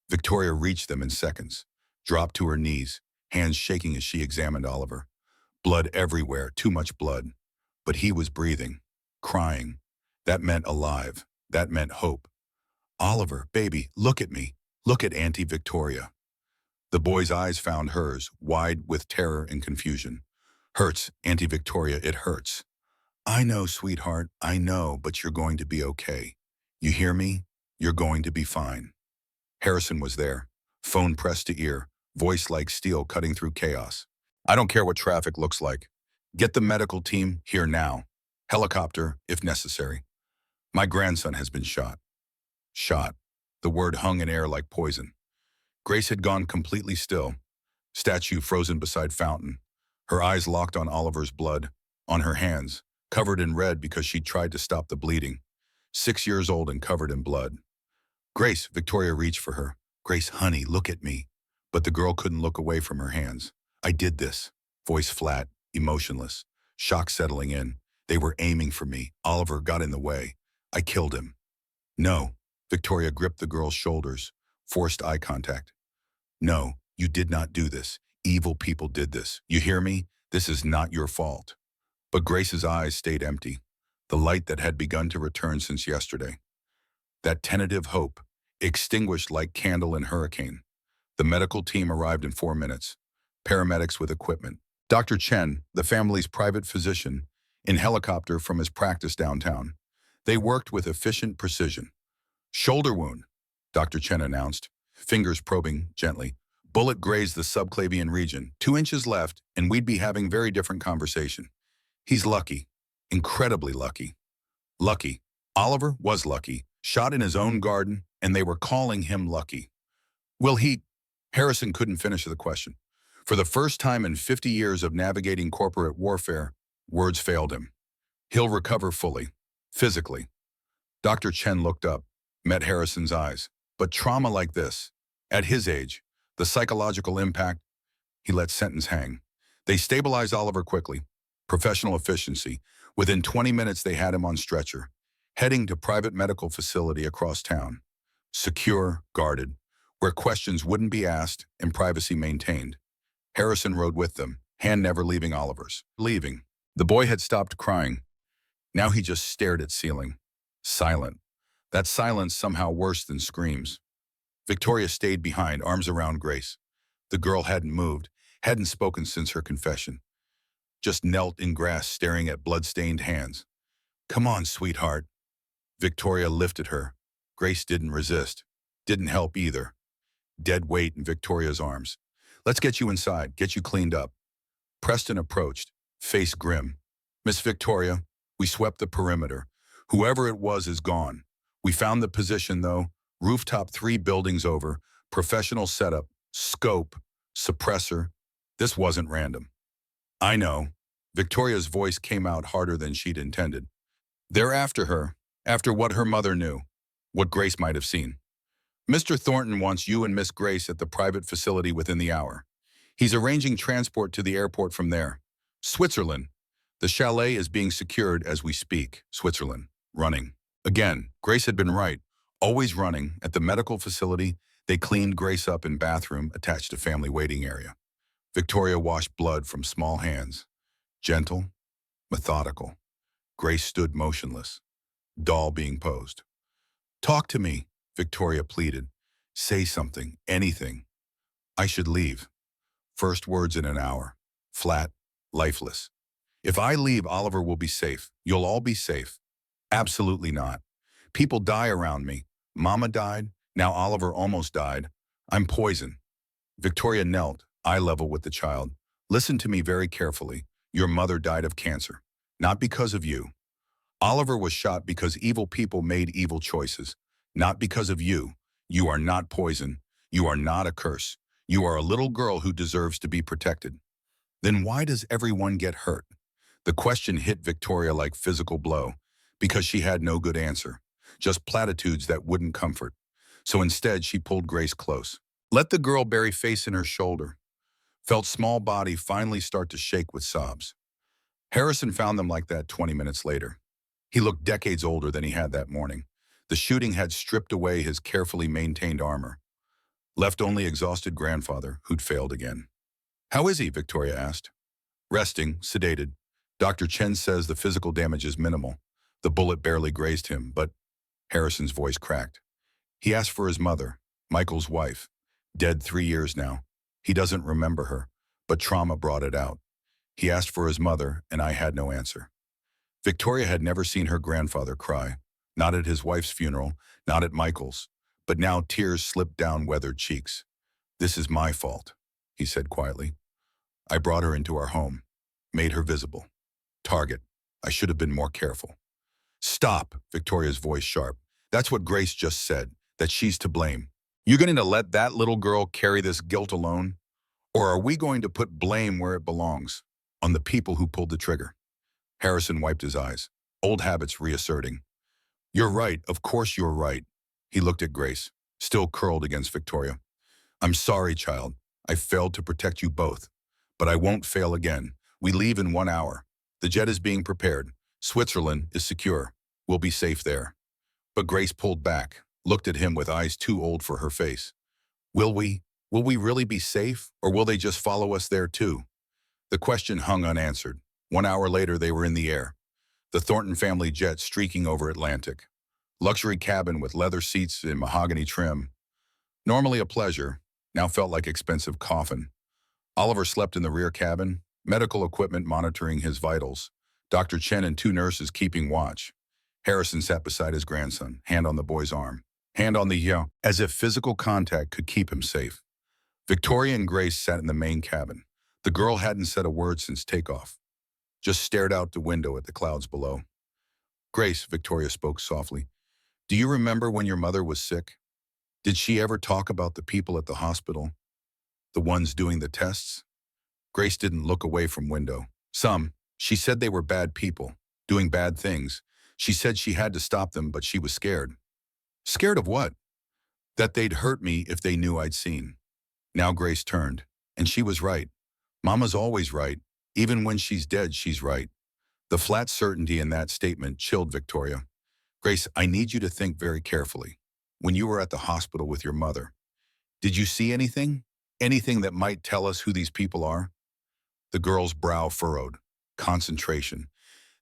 Victoria reached them in seconds, dropped to her knees, hands shaking as she examined Oliver. Blood everywhere, too much blood. But he was breathing, crying. That meant alive. That meant hope. Oliver, baby, look at me. Look at Auntie Victoria. The boy's eyes found hers, wide with terror and confusion. Hurts, Auntie Victoria, it hurts. I know, sweetheart, I know, but you're going to be okay. You hear me? You're going to be fine. Harrison was there, phone pressed to ear, voice like steel cutting through chaos. I don't care what traffic looks like. Get the medical team here now. Helicopter, if necessary. My grandson has been shot. Shot. The word hung in air like poison. Grace had gone completely still. Statue frozen beside fountain. Her eyes locked on Oliver's blood, on her hands, covered in red because she tried to stop the bleeding. 6 years old and covered in blood. Grace, Victoria reached for her. Grace, honey, look at me. But the girl couldn't look away from her hands. I did this. Voice flat, emotionless. Shock settling in. They were aiming for me. Oliver got in the way. I killed him. No. Victoria gripped the girl's shoulders, forced eye contact. No, you did not do this. Evil people did this. You hear me? This is not your fault. But Grace's eyes stayed empty, the light that had begun to return since yesterday. That tentative hope, extinguished like candle in hurricane. The medical team arrived in 4 minutes. Paramedics with equipment. Dr. Chen, the family's private physician, in helicopter from his practice downtown. They worked with efficient precision. Shoulder wound, Dr. Chen announced, fingers probing gently. Bullet grazed the subclavian region, 2 inches left, and we'd be having very different conversation. He's lucky, incredibly lucky. Lucky. Oliver was lucky, shot in his own garden, and they were calling him lucky. Will he? Harrison couldn't finish the question. For the first time in 50 years of navigating corporate warfare, words failed him. He'll recover fully, physically. Dr. Chen looked up, met Harrison's eyes. But trauma like this, at his age, the psychological impact, he let sentence hang. They stabilized Oliver quickly. Professional efficiency. Within 20 minutes, they had him on stretcher, heading to private medical facility across town. Secure, guarded, where questions wouldn't be asked and privacy maintained. Harrison rode with them, hand never leaving Oliver's. Leaving. The boy had stopped crying. Now he just stared at ceiling. Silent. That silence somehow worse than screams. Victoria stayed behind, arms around Grace. The girl hadn't moved, hadn't spoken since her confession. Just knelt in grass staring at blood-stained hands. Come on, sweetheart. Victoria lifted her. Grace didn't resist. Didn't help either. Dead weight in Victoria's arms. Let's get you inside, get you cleaned up. Preston approached, face grim. Miss Victoria, we swept the perimeter. Whoever it was is gone. We found the position, though. Rooftop 3 buildings over. Professional setup. Scope. Suppressor. This wasn't random. I know. Victoria's voice came out harder than she'd intended. They're after her. After what her mother knew. What Grace might have seen. Mr. Thornton wants you and Miss Grace at the private facility within the hour. He's arranging transport to the airport from there. Switzerland. The chalet is being secured as we speak. Switzerland. Running. Again, Grace had been right. Always running. At the medical facility, they cleaned Grace up in bathroom attached to family waiting area. Victoria washed blood from small hands. Gentle, methodical. Grace stood motionless. Doll being posed. Talk to me, Victoria pleaded. Say something, anything. I should leave. First words in an hour. Flat, lifeless. If I leave, Oliver will be safe. You'll all be safe. Absolutely not. People die around me. Mama died. Now Oliver almost died. I'm poison. Victoria knelt, eye level with the child. Listen to me very carefully. Your mother died of cancer. Not because of you. Oliver was shot because evil people made evil choices. Not because of you. You are not poison. You are not a curse. You are a little girl who deserves to be protected. Then why does everyone get hurt? The question hit Victoria like physical blow, because she had no good answer. Just platitudes that wouldn't comfort. So instead, she pulled Grace close. Let the girl bury face in her shoulder. Felt small body finally start to shake with sobs. Harrison found them like that 20 minutes later. He looked decades older than he had that morning. The shooting had stripped away his carefully maintained armor. Left only exhausted grandfather, who'd failed again. How is he? Victoria asked. Resting, sedated. Dr. Chen says the physical damage is minimal. The bullet barely grazed him, but Harrison's voice cracked. He asked for his mother, Michael's wife, dead 3 years now. He doesn't remember her, but trauma brought it out. He asked for his mother, and I had no answer. Victoria had never seen her grandfather cry, not at his wife's funeral, not at Michael's, but now tears slipped down weathered cheeks. This is my fault, he said quietly. I brought her into our home, made her visible. Target. I should have been more careful. Stop, Victoria's voice sharp. That's what Grace just said, that she's to blame. You going to let that little girl carry this guilt alone? Or are we going to put blame where it belongs, on the people who pulled the trigger? Harrison wiped his eyes, old habits reasserting. You're right, of course you're right. He looked at Grace, still curled against Victoria. I'm sorry, child. I failed to protect you both. But I won't fail again. We leave in 1 hour. The jet is being prepared. Switzerland is secure. We'll be safe there. But Grace pulled back, looked at him with eyes too old for her face. Will we? Will we really be safe, or will they just follow us there too? The question hung unanswered. 1 hour later, they were in the air. The Thornton family jet streaking over Atlantic. Luxury cabin with leather seats and mahogany trim. Normally a pleasure, now felt like expensive coffin. Oliver slept in the rear cabin, medical equipment monitoring his vitals. Dr. Chen and 2 nurses keeping watch. Harrison sat beside his grandson, hand on the boy's arm, hand on the yaw, as if physical contact could keep him safe. Victoria and Grace sat in the main cabin. The girl hadn't said a word since takeoff, just stared out the window at the clouds below. Grace, Victoria spoke softly. Do you remember when your mother was sick? Did she ever talk about the people at the hospital? The ones doing the tests? Grace didn't look away from window. Some. She said they were bad people, doing bad things. She said she had to stop them, but she was scared. Scared of what? That they'd hurt me if they knew I'd seen. Now Grace turned, and she was right. Mama's always right. Even when she's dead, she's right. The flat certainty in that statement chilled Victoria. Grace, I need you to think very carefully. When you were at the hospital with your mother, did you see anything? Anything that might tell us who these people are? The girl's brow furrowed. Concentration.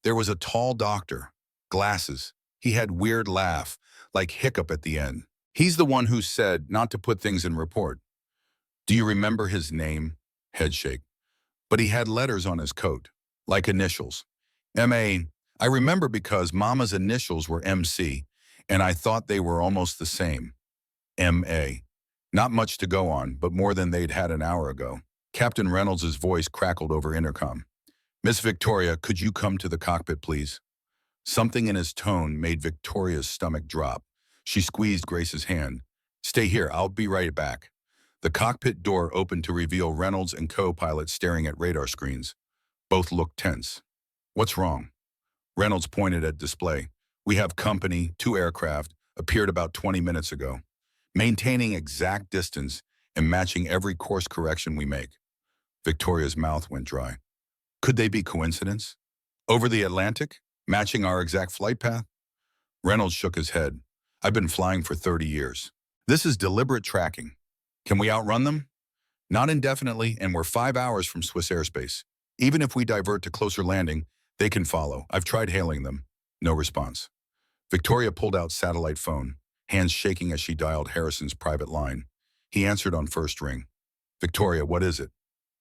There was a tall doctor. Glasses. He had weird laugh, like hiccup at the end. He's the one who said not to put things in report. Do you remember his name? Head shake. But he had letters on his coat, like initials. M.A. I remember because Mama's initials were M.C., and I thought they were almost the same. M.A. Not much to go on, but more than they'd had an hour ago. Captain Reynolds' voice crackled over intercom. Miss Victoria, could you come to the cockpit, please? Something in his tone made Victoria's stomach drop. She squeezed Grace's hand. Stay here, I'll be right back. The cockpit door opened to reveal Reynolds and co-pilot staring at radar screens. Both looked tense. What's wrong? Reynolds pointed at display. We have company, 2 aircraft, appeared about 20 minutes ago. Maintaining exact distance and matching every course correction we make. Victoria's mouth went dry. Could they be coincidence? Over the Atlantic? Matching our exact flight path? Reynolds shook his head. I've been flying for 30 years. This is deliberate tracking. Can we outrun them? Not indefinitely, and we're 5 hours from Swiss airspace. Even if we divert to closer landing, they can follow. I've tried hailing them. No response. Victoria pulled out satellite phone, hands shaking as she dialed Harrison's private line. He answered on first ring. Victoria, what is it?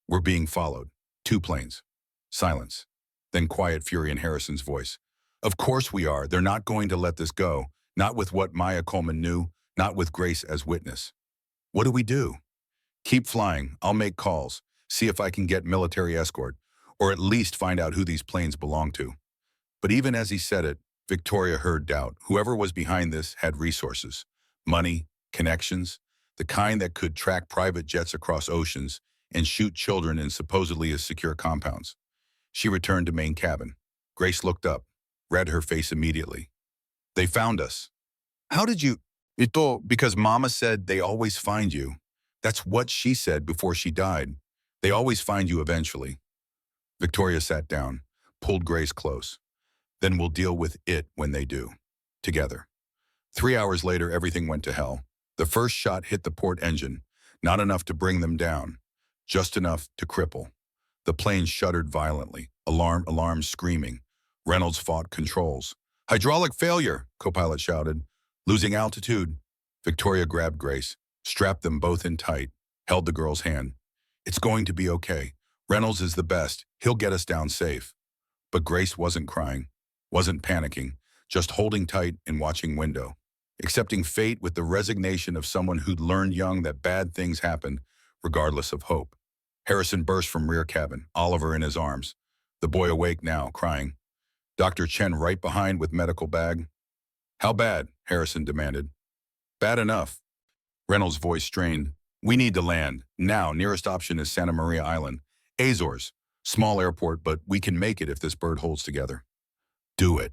We're being followed. 2 planes. Silence. Then quiet fury in Harrison's voice. Of course we are. They're not going to let this go. Not with what Maya Coleman knew, not with Grace as witness. What do we do? Keep flying. I'll make calls. See if I can get military escort, or at least find out who these planes belong to. But even as he said it, Victoria heard doubt. Whoever was behind this had resources. Money, connections, the kind that could track private jets across oceans and shoot children in supposedly as secure compounds. She returned to main cabin. Grace looked up, read her face immediately. They found us. How did you? Because Mama said they always find you. That's what she said before she died. They always find you eventually. Victoria sat down, pulled Grace close. Then we'll deal with it when they do. Together. 3 hours later, everything went to hell. The first shot hit the port engine, not enough to bring them down, just enough to cripple. The plane shuddered violently, alarm screaming. Reynolds fought controls. Hydraulic failure, co-pilot shouted. Losing altitude. Victoria grabbed Grace, strapped them both in tight, held the girl's hand. It's going to be okay. Reynolds is the best. He'll get us down safe. But Grace wasn't crying, wasn't panicking, just holding tight and watching window, accepting fate with the resignation of someone who'd learned young that bad things happen, regardless of hope. Harrison burst from rear cabin, Oliver in his arms. The boy awake now, crying. Dr. Chen right behind with medical bag. How bad? Harrison demanded. Bad enough. Reynolds' voice strained. We need to land. Now, nearest option is Santa Maria Island. Azores. Small airport, but we can make it if this bird holds together. Do it.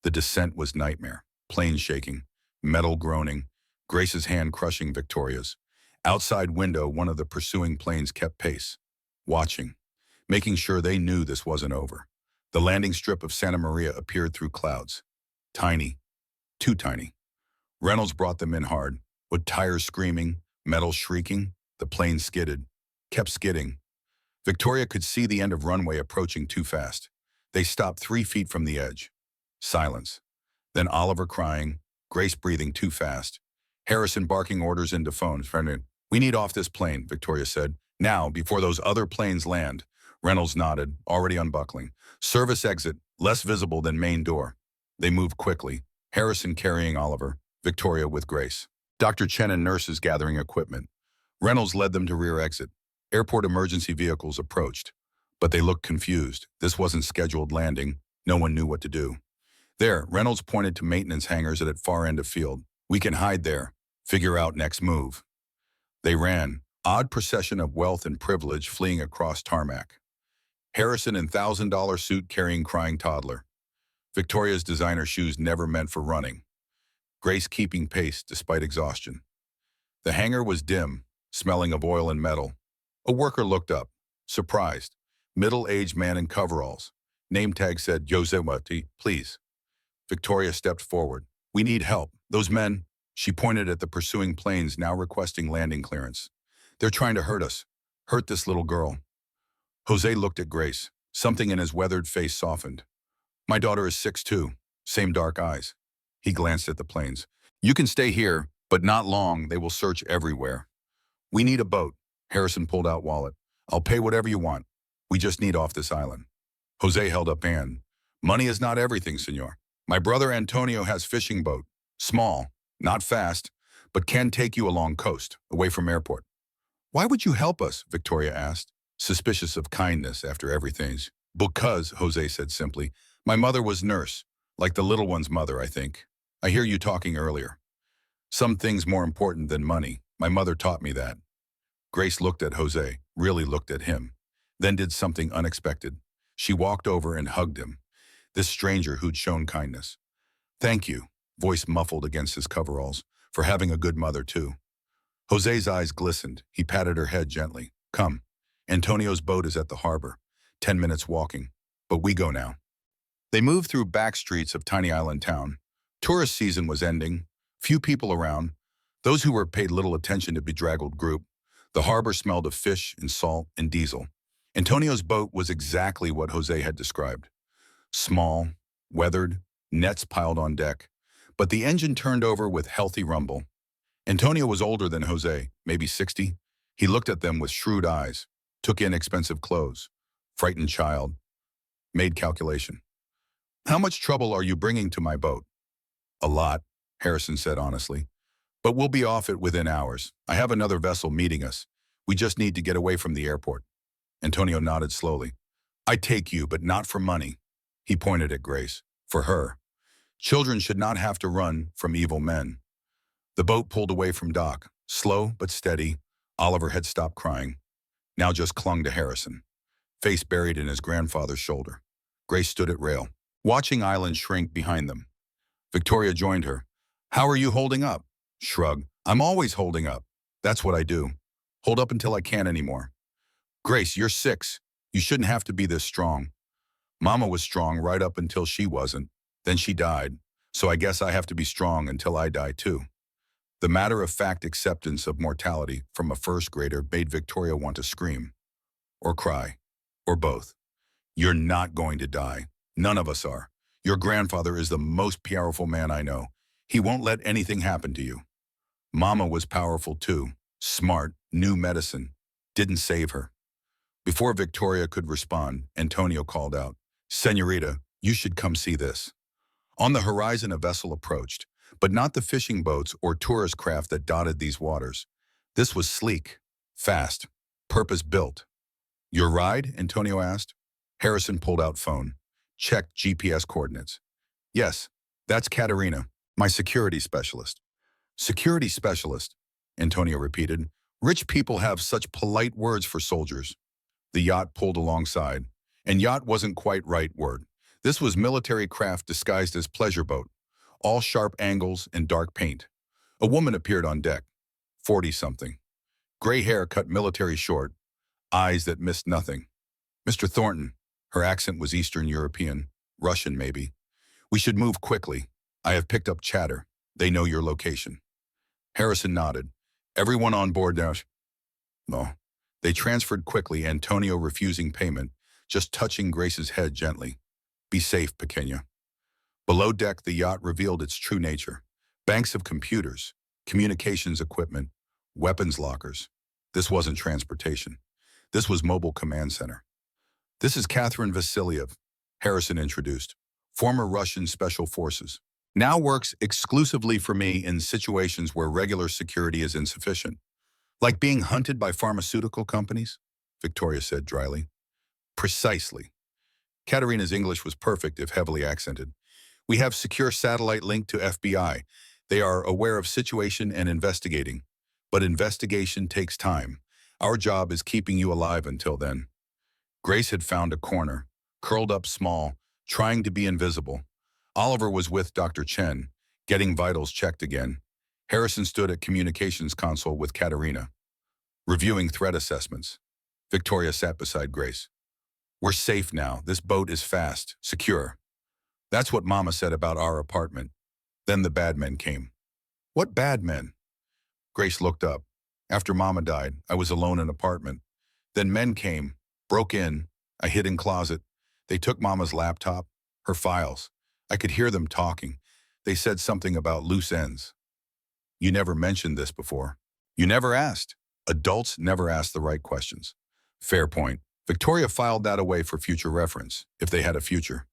The descent was nightmare. Plane shaking. Metal groaning. Grace's hand crushing Victoria's. Outside window, one of the pursuing planes kept pace. Watching. Making sure they knew this wasn't over. The landing strip of Santa Maria appeared through clouds. Tiny. Too tiny. Reynolds brought them in hard. With tires screaming, metal shrieking, the plane skidded. Kept skidding. Victoria could see the end of runway approaching too fast. They stopped 3 feet from the edge. Silence. Then Oliver crying, Grace breathing too fast. Harrison barking orders into phone. We need off this plane, Victoria said. Now, before those other planes land. Reynolds nodded, already unbuckling. Service exit, less visible than main door. They moved quickly. Harrison carrying Oliver, Victoria with Grace. Dr. Chen and nurses gathering equipment. Reynolds led them to rear exit. Airport emergency vehicles approached. But they looked confused. This wasn't scheduled landing. No one knew what to do. There, Reynolds pointed to maintenance hangars at far end of field. We can hide there. Figure out next move. They ran. Odd procession of wealth and privilege fleeing across tarmac. Harrison in $1,000 suit carrying crying toddler. Victoria's designer shoes never meant for running. Grace keeping pace despite exhaustion. The hangar was dim, smelling of oil and metal. A worker looked up, surprised. Middle-aged man in coveralls. Name tag said, Yosemite, please. Victoria stepped forward. We need help. Those men, she pointed at the pursuing planes now requesting landing clearance. They're trying to hurt us. Hurt this little girl. Jose looked at Grace. Something in his weathered face softened. My daughter is 6'2", same dark eyes. He glanced at the planes. You can stay here, but not long. They will search everywhere. We need a boat. Harrison pulled out wallet. I'll pay whatever you want. We just need off this island. Jose held up hand. Money is not everything, senor. My brother Antonio has fishing boat. Small, not fast, but can take you along coast, away from airport. Why would you help us? Victoria asked, suspicious of kindness after everything. Because, Jose said simply, my mother was nurse, like the little one's mother, I think. I hear you talking earlier. Some things more important than money. My mother taught me that. Grace looked at Jose, really looked at him, then did something unexpected. She walked over and hugged him, this stranger who'd shown kindness. Thank you, voice muffled against his coveralls, for having a good mother too. Jose's eyes glistened. He patted her head gently. Come. Antonio's boat is at the harbor. 10 minutes walking. But we go now. They moved through back streets of Tiny Island Town. Tourist season was ending. Few people around. Those who were paid little attention to bedraggled group. The harbor smelled of fish and salt and diesel. Antonio's boat was exactly what Jose had described. Small, weathered, nets piled on deck. But the engine turned over with healthy rumble. Antonio was older than Jose, maybe 60. He looked at them with shrewd eyes, took in expensive clothes, frightened child, made calculation. How much trouble are you bringing to my boat? A lot, Harrison said honestly. But we'll be off it within hours. I have another vessel meeting us. We just need to get away from the airport. Antonio nodded slowly. I take you, but not for money. He pointed at Grace. For her. Children should not have to run from evil men. The boat pulled away from dock. Slow but steady. Oliver had stopped crying. Now just clung to Harrison, face buried in his grandfather's shoulder. Grace stood at rail, watching island shrink behind them. Victoria joined her. How are you holding up? Shrug. I'm always holding up. That's what I do. Hold up until I can't anymore. Grace, you're 6. You shouldn't have to be this strong. Mama was strong right up until she wasn't. Then she died. So I guess I have to be strong until I die too. The matter-of-fact acceptance of mortality from a first grader made Victoria want to scream. Or cry. Or both. You're not going to die. None of us are. Your grandfather is the most powerful man I know. He won't let anything happen to you. Mama was powerful too. Smart, knew medicine. Didn't save her. Before Victoria could respond, Antonio called out, Senorita, you should come see this. On the horizon a vessel approached, but not the fishing boats or tourist craft that dotted these waters. This was sleek, fast, purpose-built. Your ride? Antonio asked. Harrison pulled out phone, checked GPS coordinates. Yes, that's Katerina, my security specialist. Security specialist, Antonio repeated. Rich people have such polite words for soldiers. The yacht pulled alongside, and yacht wasn't quite right word. This was military craft disguised as pleasure boat, all sharp angles and dark paint. A woman appeared on deck, 40-something. Gray hair cut military short, eyes that missed nothing. Mr. Thornton, her accent was Eastern European, Russian maybe. We should move quickly. I have picked up chatter. They know your location. Harrison nodded. Everyone on board now? No. They transferred quickly, Antonio refusing payment, just touching Grace's head gently. Be safe, Pequeña. Below deck, the yacht revealed its true nature. Banks of computers, communications equipment, weapons lockers. This wasn't transportation. This was mobile command center. This is Catherine Vasilyev, Harrison introduced, former Russian special forces. Now works exclusively for me in situations where regular security is insufficient. Like being hunted by pharmaceutical companies? Victoria said dryly. Precisely. Katerina's English was perfect if heavily accented. We have secure satellite link to FBI. They are aware of situation and investigating. But investigation takes time. Our job is keeping you alive until then. Grace had found a corner, curled up small, trying to be invisible. Oliver was with Dr. Chen, getting vitals checked again. Harrison stood at communications console with Katerina, reviewing threat assessments. Victoria sat beside Grace. We're safe now. This boat is fast, secure. That's what Mama said about our apartment. Then the bad men came. What bad men? Grace looked up. After Mama died, I was alone in an apartment. Then men came. Broke in, a hidden closet. They took Mama's laptop, her files. I could hear them talking. They said something about loose ends. You never mentioned this before. You never asked. Adults never ask the right questions. Fair point. Victoria filed that away for future reference, if they had a future.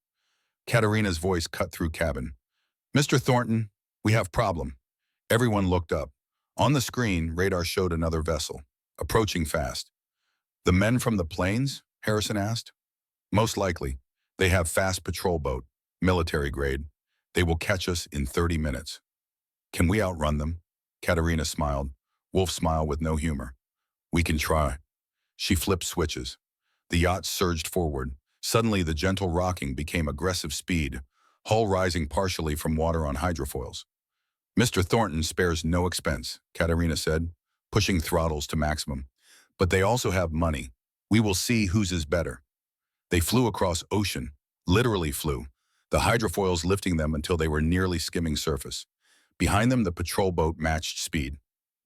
Katerina's voice cut through cabin. Mr. Thornton, we have problem. Everyone looked up. On the screen, radar showed another vessel, approaching fast. The men from the planes? Harrison asked. Most likely. They have fast patrol boat, military grade. They will catch us in 30 minutes. Can we outrun them? Katerina smiled. Wolf smile with no humor. We can try. She flipped switches. The yacht surged forward. Suddenly, the gentle rocking became aggressive speed, hull rising partially from water on hydrofoils. Mr. Thornton spares no expense, Katerina said, pushing throttles to maximum. But they also have money. We will see whose is better. They flew across ocean, literally flew, the hydrofoils lifting them until they were nearly skimming surface. Behind them, the patrol boat matched speed,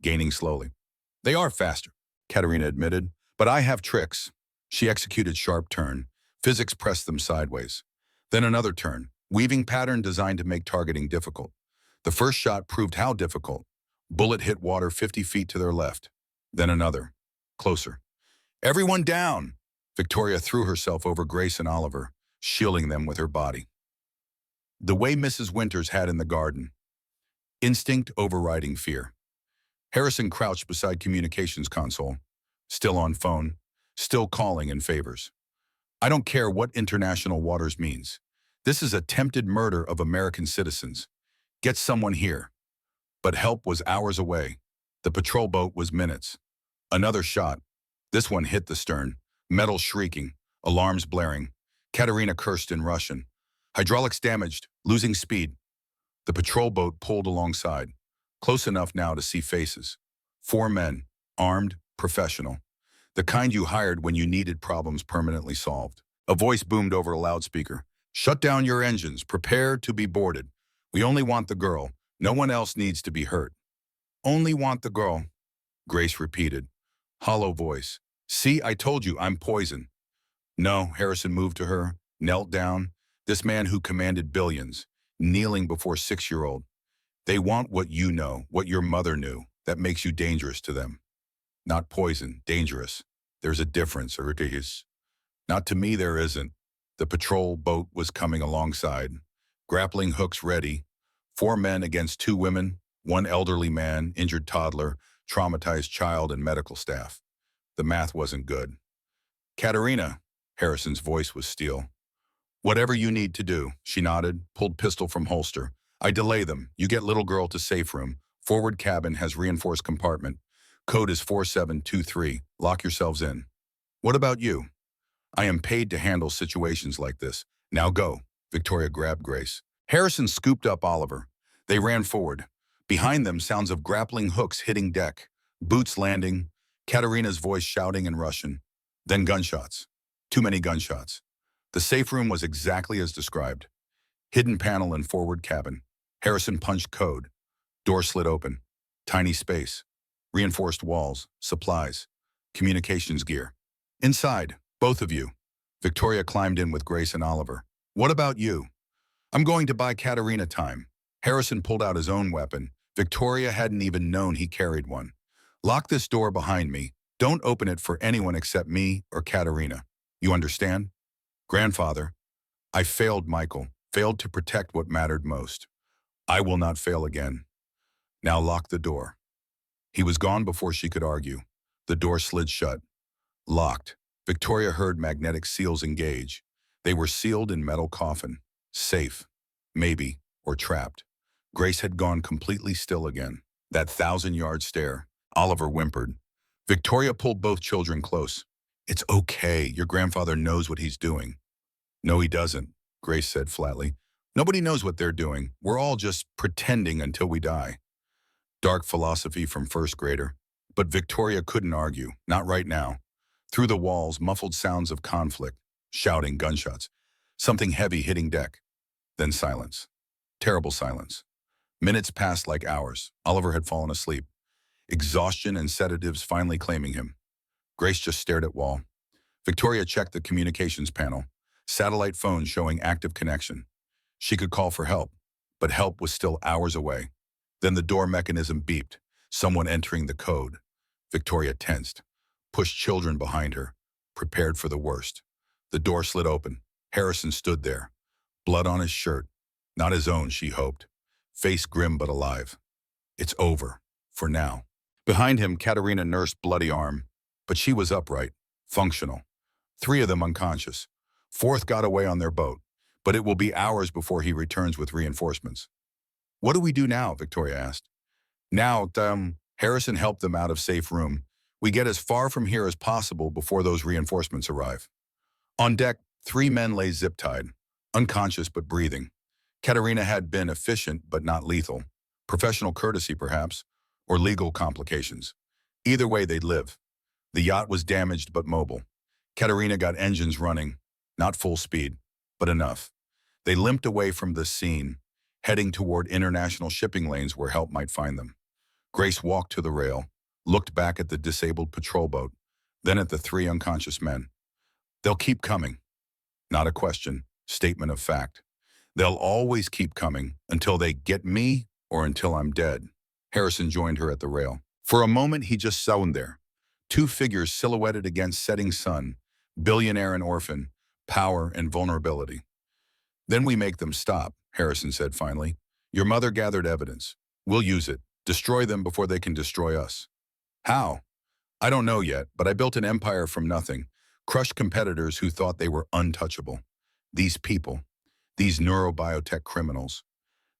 gaining slowly. They are faster, Katerina admitted, but I have tricks. She executed sharp turn. Physics pressed them sideways. Then another turn, weaving pattern designed to make targeting difficult. The first shot proved how difficult. Bullet hit water 50 feet to their left. Then another, closer. Everyone down! Victoria threw herself over Grace and Oliver, shielding them with her body. The way Mrs. Winters had in the garden. Instinct overriding fear. Harrison crouched beside communications console, still on phone, still calling in favors. I don't care what international waters means. This is attempted murder of American citizens. Get someone here. But help was hours away. The patrol boat was minutes. Another shot. This one hit the stern, metal shrieking, alarms blaring. Katerina cursed in Russian. Hydraulics damaged, losing speed. The patrol boat pulled alongside, close enough now to see faces. 4 men, armed, professional. The kind you hired when you needed problems permanently solved. A voice boomed over a loudspeaker. Shut down your engines. Prepare to be boarded. We only want the girl. No one else needs to be hurt. Only want the girl, Grace repeated. Hollow voice. See, I told you I'm poison. No, Harrison moved to her, knelt down. This man who commanded billions, kneeling before 6-year-old. They want what you know, what your mother knew, that makes you dangerous to them. Not poison, dangerous. There's a difference, or it is. Not to me, there isn't. The patrol boat was coming alongside. Grappling hooks ready. 4 men against 2 women, 1 elderly man, injured toddler, traumatized child, and medical staff. The math wasn't good. Katerina, Harrison's voice was steel. Whatever you need to do, she nodded, pulled pistol from holster. I delay them. You get little girl to safe room. Forward cabin has reinforced compartment. Code is 4723. Lock yourselves in. What about you? I am paid to handle situations like this. Now go. Victoria grabbed Grace. Harrison scooped up Oliver. They ran forward. Behind them, sounds of grappling hooks hitting deck. Boots landing. Katerina's voice shouting in Russian. Then gunshots. Too many gunshots. The safe room was exactly as described. Hidden panel in forward cabin. Harrison punched code. Door slid open. Tiny space. Reinforced walls. Supplies. Communications gear. Inside, both of you. Victoria climbed in with Grace and Oliver. What about you? I'm going to buy Katerina time. Harrison pulled out his own weapon. Victoria hadn't even known he carried one. Lock this door behind me. Don't open it for anyone except me or Katerina. You understand? Grandfather, I failed Michael, failed to protect what mattered most. I will not fail again. Now lock the door. He was gone before she could argue. The door slid shut. Locked. Victoria heard magnetic seals engage. They were sealed in metal coffin. Safe. Maybe. Or trapped. Grace had gone completely still again. That 1,000-yard stare. Oliver whimpered. Victoria pulled both children close. It's okay. Your grandfather knows what he's doing. No, he doesn't, Grace said flatly. Nobody knows what they're doing. We're all just pretending until we die. Dark philosophy from first grader. But Victoria couldn't argue. Not right now. Through the walls, muffled sounds of conflict. Shouting, gunshots. Something heavy hitting deck. Then silence. Terrible silence. Minutes passed like hours. Oliver had fallen asleep. Exhaustion and sedatives finally claiming him. Grace just stared at wall. Victoria checked the communications panel. Satellite phone showing active connection. She could call for help, but help was still hours away. Then the door mechanism beeped, someone entering the code. Victoria tensed, pushed children behind her, prepared for the worst. The door slid open. Harrison stood there, blood on his shirt. Not his own, she hoped. Face grim but alive. It's over, for now. Behind him, Katerina nursed bloody arm, but she was upright, functional. 3 of them unconscious. 4th got away on their boat, but it will be hours before he returns with reinforcements. What do we do now? Victoria asked. Now, Harrison helped them out of safe room. We get as far from here as possible before those reinforcements arrive. On deck, 3 men lay zip-tied, unconscious but breathing. Katerina had been efficient but not lethal. Professional courtesy, perhaps, or legal complications. Either way, they'd live. The yacht was damaged but mobile. Katerina got engines running, not full speed, but enough. They limped away from the scene, heading toward international shipping lanes where help might find them. Grace walked to the rail, looked back at the disabled patrol boat, then at the 3 unconscious men. They'll keep coming. Not a question, statement of fact. They'll always keep coming until they get me or until I'm dead. Harrison joined her at the rail. For a moment, he just sat there. 2 figures silhouetted against setting sun, billionaire and orphan, power and vulnerability. Then we make them stop, Harrison said finally. Your mother gathered evidence. We'll use it. Destroy them before they can destroy us. How? I don't know yet, but I built an empire from nothing. Crushed competitors who thought they were untouchable. These people, these neurobiotech criminals,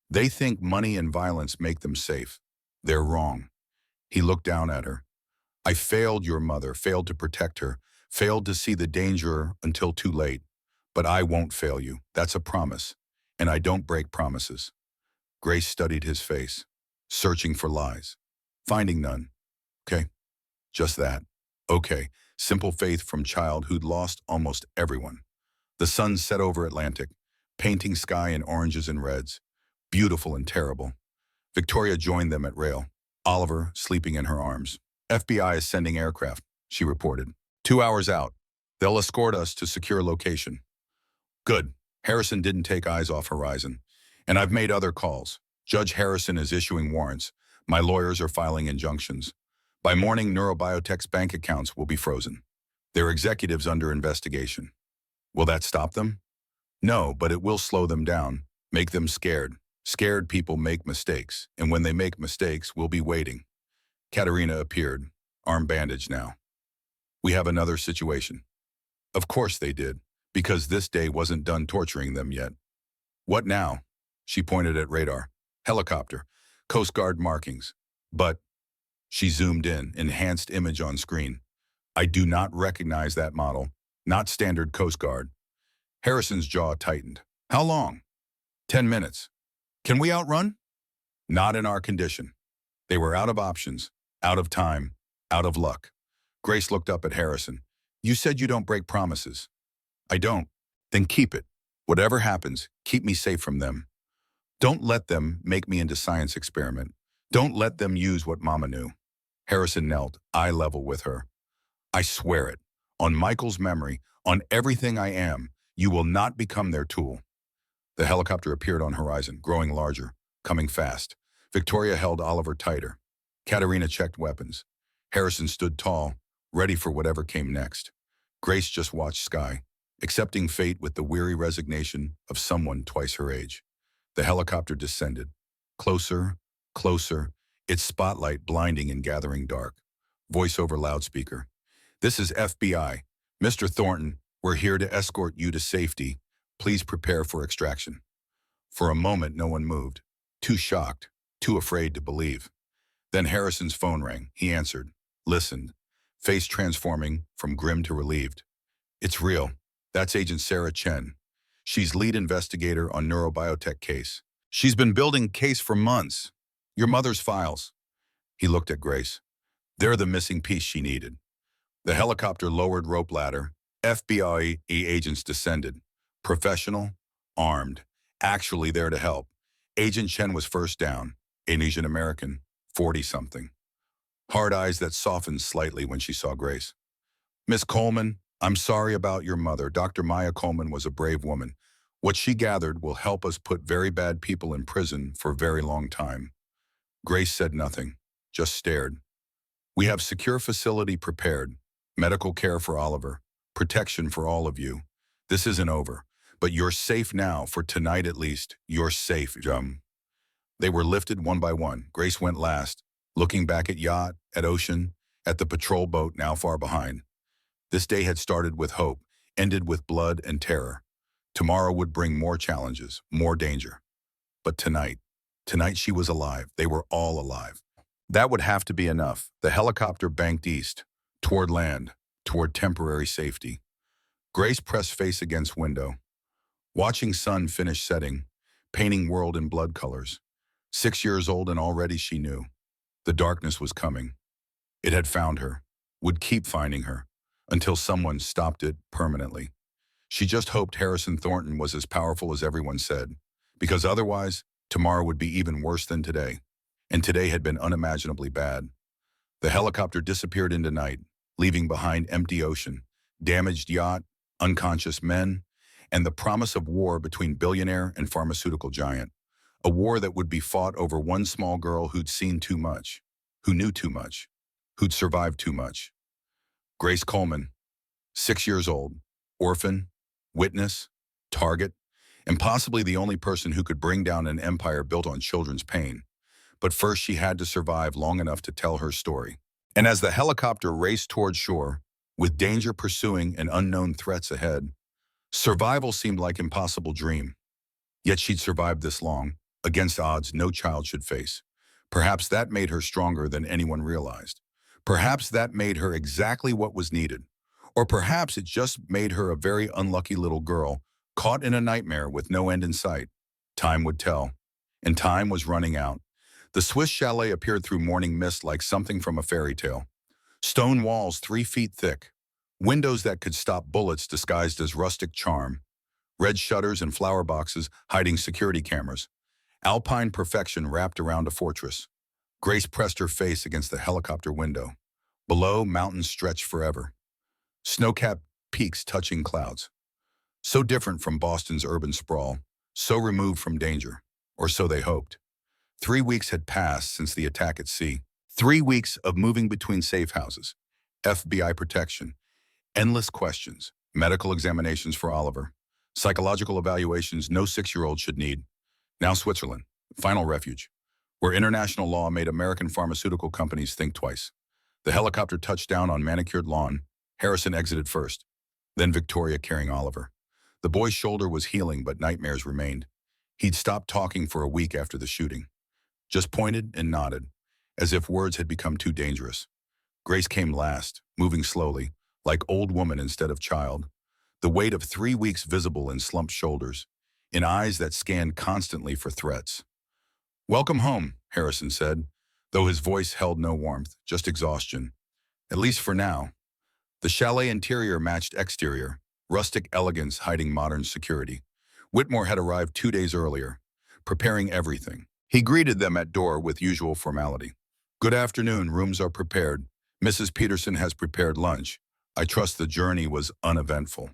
they think money and violence make them safe. They're wrong. He looked down at her. I failed your mother, failed to protect her, failed to see the danger until too late. But I won't fail you. That's a promise. And I don't break promises. Grace studied his face, searching for lies, finding none. Okay, just that. Okay, simple faith from child who'd lost almost everyone. The sun set over Atlantic, painting sky in oranges and reds, beautiful and terrible. Victoria joined them at rail, Oliver sleeping in her arms. FBI is sending aircraft, she reported. 2 hours out. They'll escort us to secure location. Good. Harrison didn't take eyes off horizon. And I've made other calls. Judge Harrison is issuing warrants. My lawyers are filing injunctions. By morning, Neurobiotech's bank accounts will be frozen. Their executives under investigation. Will that stop them? No, but it will slow them down, make them scared. Scared people make mistakes, and when they make mistakes, we'll be waiting. Katerina appeared, arm bandaged now. We have another situation. Of course they did, because this day wasn't done torturing them yet. What now? She pointed at radar. Helicopter, Coast Guard markings. But, she zoomed in, enhanced image on screen. I do not recognize that model, not standard Coast Guard. Harrison's jaw tightened. How long? 10 minutes. Can we outrun? Not in our condition. They were out of options, out of time, out of luck. Grace looked up at Harrison. You said you don't break promises. I don't. Then keep it. Whatever happens, keep me safe from them. Don't let them make me into science experiment. Don't let them use what Mama knew. Harrison knelt, eye level with her. I swear it. On Michael's memory, on everything I am, you will not become their tool. The helicopter appeared on horizon, growing larger, coming fast. Victoria held Oliver tighter. Katerina checked weapons. Harrison stood tall, ready for whatever came next. Grace just watched sky, accepting fate with the weary resignation of someone twice her age. The helicopter descended. Closer, closer, its spotlight blinding in gathering dark. Voice over loudspeaker. This is FBI. Mr. Thornton, we're here to escort you to safety. Please prepare for extraction. For a moment, no one moved. Too shocked, too afraid to believe. Then Harrison's phone rang. He answered, listened, face transforming from grim to relieved. It's real. That's Agent Sarah Chen. She's lead investigator on neurobiotech case. She's been building case for months. Your mother's files. He looked at Grace. They're the missing piece she needed. The helicopter lowered rope ladder. FBI agents descended. Professional, armed, actually there to help. Agent Chen was first down, an Asian American, 40-something. Hard eyes that softened slightly when she saw Grace. Miss Coleman, I'm sorry about your mother. Dr. Maya Coleman was a brave woman. What she gathered will help us put very bad people in prison for a very long time. Grace said nothing, just stared. We have secure facility prepared, medical care for Oliver, protection for all of you. This isn't over, but you're safe now for tonight at least. You're safe, They were lifted one by one. Grace went last, looking back at yacht, at ocean, at the patrol boat now far behind. This day had started with hope, ended with blood and terror. Tomorrow would bring more challenges, more danger. But tonight she was alive. They were all alive. That would have to be enough. The helicopter banked east, toward land, toward temporary safety. Grace pressed face against window, watching sun finish setting, painting world in blood colors. 6 years old and already she knew. The darkness was coming. It had found her, would keep finding her, until someone stopped it permanently. She just hoped Harrison Thornton was as powerful as everyone said, because otherwise, tomorrow would be even worse than today. And today had been unimaginably bad. The helicopter disappeared into night, leaving behind empty ocean, damaged yacht, unconscious men, and the promise of war between billionaire and pharmaceutical giant. A war that would be fought over one small girl who'd seen too much, who knew too much, who'd survived too much. Grace Coleman, 6 years old, orphan, witness, target, and possibly the only person who could bring down an empire built on children's pain. But first she had to survive long enough to tell her story. And as the helicopter raced toward shore, with danger pursuing and unknown threats ahead, survival seemed like an impossible dream. Yet she'd survived this long, against odds no child should face. Perhaps that made her stronger than anyone realized. Perhaps that made her exactly what was needed. Or perhaps it just made her a very unlucky little girl, caught in a nightmare with no end in sight. Time would tell. And time was running out. The Swiss chalet appeared through morning mist like something from a fairy tale. Stone walls 3 feet thick. Windows that could stop bullets disguised as rustic charm. Red shutters and flower boxes hiding security cameras. Alpine perfection wrapped around a fortress. Grace pressed her face against the helicopter window. Below, mountains stretched forever. Snow-capped peaks touching clouds. So different from Boston's urban sprawl, so removed from danger, or so they hoped. 3 weeks had passed since the attack at sea. 3 weeks of moving between safe houses, FBI protection, endless questions, medical examinations for Oliver, psychological evaluations no 6-year-old should need. Now Switzerland, final refuge, where international law made American pharmaceutical companies think twice. The helicopter touched down on manicured lawn. Harrison exited first, then Victoria carrying Oliver. The boy's shoulder was healing, but nightmares remained. He'd stopped talking for a week after the shooting. Just pointed and nodded, as if words had become too dangerous. Grace came last, moving slowly, like old woman instead of child. The weight of 3 weeks visible in slumped shoulders, in eyes that scanned constantly for threats. "Welcome home," Harrison said, though his voice held no warmth, just exhaustion. At least for now. The chalet interior matched exterior, rustic elegance hiding modern security. Whitmore had arrived 2 days earlier, preparing everything. He greeted them at door with usual formality. "Good afternoon, rooms are prepared. Mrs. Peterson has prepared lunch. I trust the journey was uneventful."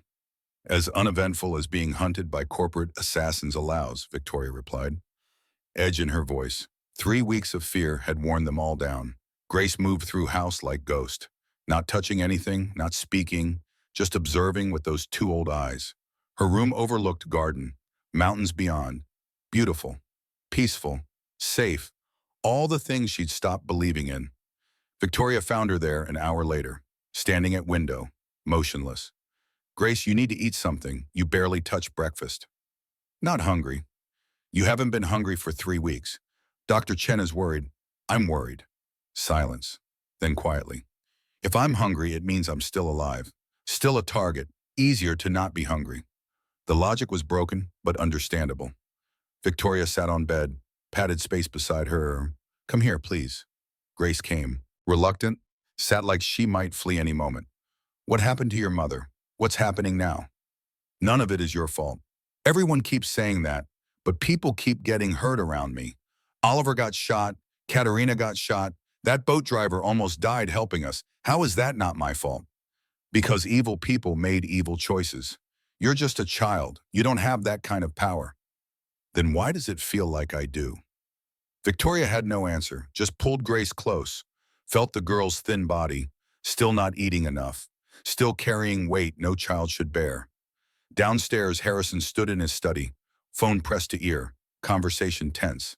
"As uneventful as being hunted by corporate assassins allows," Victoria replied, edge in her voice. 3 weeks of fear had worn them all down. Grace moved through house like ghost, not touching anything, not speaking, just observing with those 2 old eyes. Her room overlooked garden, mountains beyond, beautiful, peaceful, safe, all the things she'd stopped believing in. Victoria found her there an hour later, standing at window, motionless. "Grace, you need to eat something. You barely touched breakfast." "Not hungry." "You haven't been hungry for 3 weeks. Dr. Chen is worried." "I'm worried." Silence. Then quietly. "If I'm hungry, it means I'm still alive. Still a target. Easier to not be hungry." The logic was broken, but understandable. Victoria sat on bed, padded space beside her. "Come here, please." Grace came. Reluctant, sat like she might flee any moment. "What happened to your mother? What's happening now?" "None of it is your fault. Everyone keeps saying that, but people keep getting hurt around me. Oliver got shot. Katerina got shot. That boat driver almost died helping us. How is that not my fault?" Because evil people made evil choices. You're just a child. You don't have that kind of power. Then why does it feel like I do? Victoria had no answer, just pulled Grace close, felt the girl's thin body, still not eating enough, still carrying weight no child should bear. Downstairs, Harrison stood in his study, phone pressed to ear, conversation tense.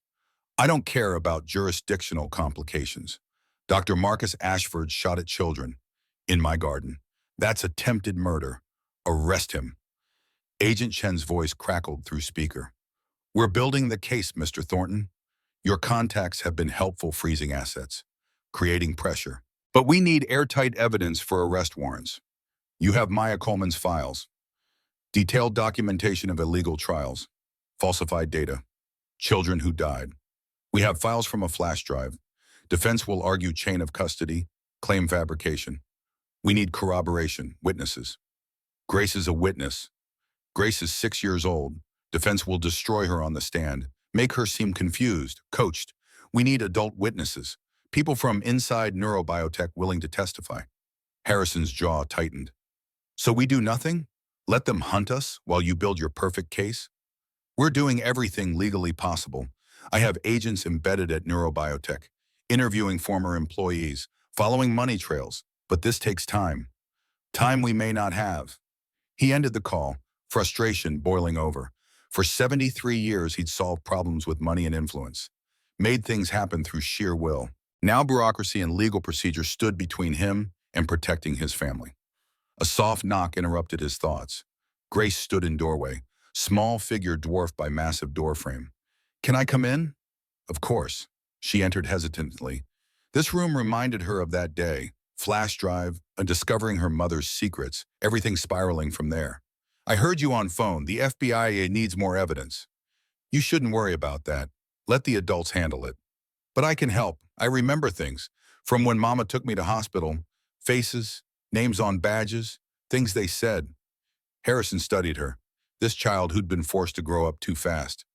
I don't care about jurisdictional complications. Dr. Marcus Ashford shot at children in my garden. That's attempted murder. Arrest him. Agent Chen's voice crackled through speaker. We're building the case, Mr. Thornton. Your contacts have been helpful freezing assets, creating pressure. But we need airtight evidence for arrest warrants. You have Maya Coleman's files, detailed documentation of illegal trials, falsified data, children who died. We have files from a flash drive. Defense will argue chain of custody, claim fabrication. We need corroboration, witnesses. Grace is a witness. Grace is 6 years old. Defense will destroy her on the stand, make her seem confused, coached. We need adult witnesses, people from inside neurobiotech willing to testify. Harrison's jaw tightened. So we do nothing? Let them hunt us while you build your perfect case? We're doing everything legally possible. I have agents embedded at neurobiotech, interviewing former employees, following money trails, but this takes time. Time we may not have. He ended the call, frustration boiling over. For 73 years, he'd solved problems with money and influence, made things happen through sheer will. Now bureaucracy and legal procedure stood between him and protecting his family. A soft knock interrupted his thoughts. Grace stood in doorway, small figure dwarfed by massive doorframe. Can I come in? Of course. She entered hesitantly. This room reminded her of that day, flash drive, and discovering her mother's secrets, everything spiraling from there. I heard you on phone. The FBI needs more evidence. You shouldn't worry about that. Let the adults handle it. But I can help. I remember things. From when Mama took me to hospital. Faces, names on badges, things they said. Harrison studied her. This child who'd been forced to grow up too fast.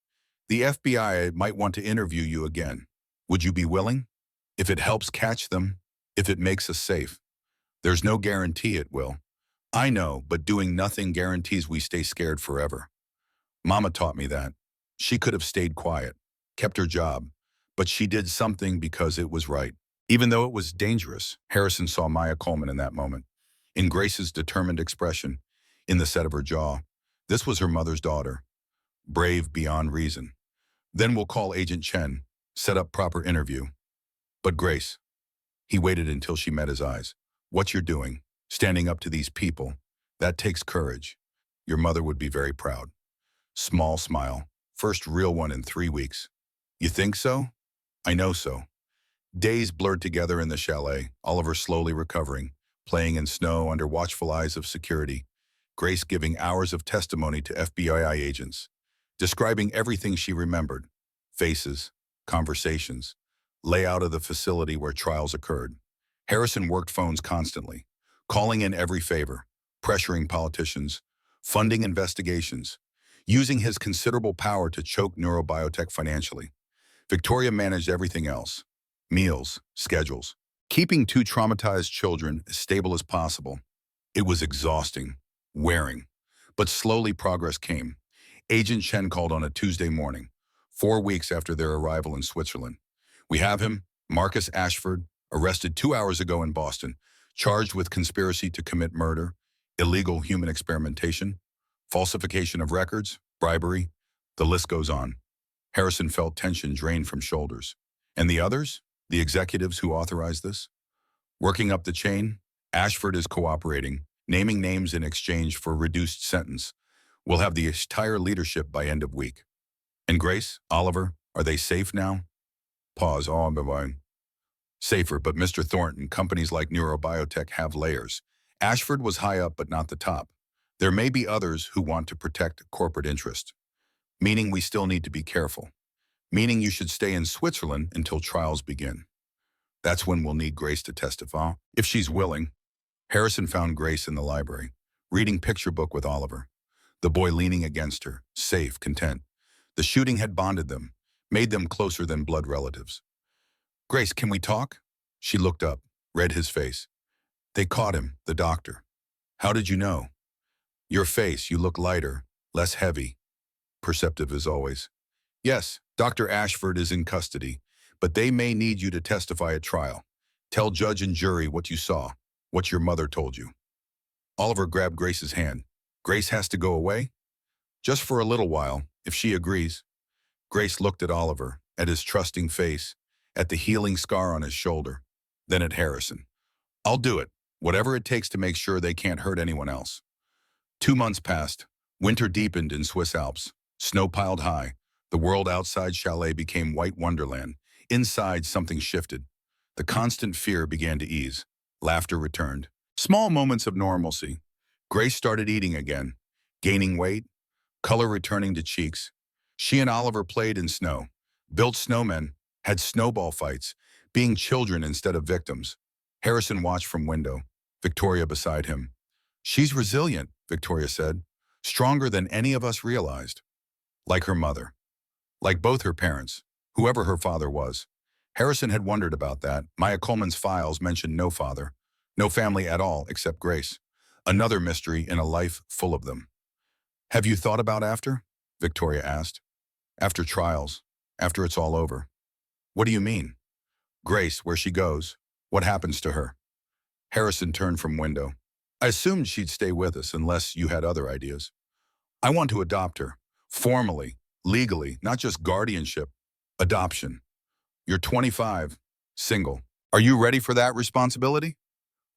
The FBI might want to interview you again. Would you be willing? If it helps catch them, if it makes us safe. There's no guarantee it will. I know, but doing nothing guarantees we stay scared forever. Mama taught me that. She could have stayed quiet, kept her job, but she did something because it was right. Even though it was dangerous, Harrison saw Maya Coleman in that moment. In Grace's determined expression, in the set of her jaw. This was her mother's daughter. Brave beyond reason. Then we'll call Agent Chen, set up proper interview. But Grace, he waited until she met his eyes. What you're doing, standing up to these people, that takes courage. Your mother would be very proud. Small smile, first real one in 3 weeks. You think so? I know so. Days blurred together in the chalet, Oliver slowly recovering, playing in snow under watchful eyes of security. Grace giving hours of testimony to FBI agents, describing everything she remembered, faces, conversations, layout of the facility where trials occurred. Harrison worked phones constantly, calling in every favor, pressuring politicians, funding investigations, using his considerable power to choke neurobiotech financially. Victoria managed everything else, meals, schedules, keeping 2 traumatized children as stable as possible. It was exhausting, wearing, but slowly progress came. Agent Chen called on a Tuesday morning, 4 weeks after their arrival in Switzerland. We have him, Marcus Ashford, arrested 2 hours ago in Boston, charged with conspiracy to commit murder, illegal human experimentation, falsification of records, bribery, the list goes on. Harrison felt tension drain from shoulders. And the others? The executives who authorized this? Working up the chain, Ashford is cooperating, naming names in exchange for reduced sentence. We'll have the entire leadership by end of week. And Grace, Oliver, are they safe now? Pause, safer, but Mr. Thornton, companies like neurobiotech have layers. Ashford was high up but not the top. There may be others who want to protect corporate interest. Meaning we still need to be careful. Meaning you should stay in Switzerland until trials begin. That's when we'll need Grace to testify, if she's willing. Harrison found Grace in the library, reading picture book with Oliver. The boy leaning against her, safe, content. The shooting had bonded them, made them closer than blood relatives. Grace, can we talk? She looked up, read his face. They caught him, the doctor. How did you know? Your face, you look lighter, less heavy, perceptive as always. Yes, Dr. Ashford is in custody, but they may need you to testify at trial. Tell judge and jury what you saw, what your mother told you. Oliver grabbed Grace's hand. Grace has to go away? Just for a little while, if she agrees. Grace looked at Oliver, at his trusting face, at the healing scar on his shoulder, then at Harrison. I'll do it, whatever it takes to make sure they can't hurt anyone else. 2 months passed. Winter deepened in Swiss Alps. Snow piled high. The world outside Chalet became white wonderland. Inside, something shifted. The constant fear began to ease. Laughter returned. Small moments of normalcy. Grace started eating again, gaining weight, color returning to cheeks. She and Oliver played in snow, built snowmen, had snowball fights, being children instead of victims. Harrison watched from window, Victoria beside him. She's resilient, Victoria said, stronger than any of us realized. Like her mother. Like both her parents, whoever her father was. Harrison had wondered about that. Maya Coleman's files mentioned no father, no family at all except Grace. Another mystery in a life full of them. Have you thought about after? Victoria asked. After trials, after it's all over. What do you mean? Grace, where she goes, what happens to her? Harrison turned from window. I assumed she'd stay with us unless you had other ideas. I want to adopt her, formally, legally, not just guardianship, adoption. You're 25, single. Are you ready for that responsibility?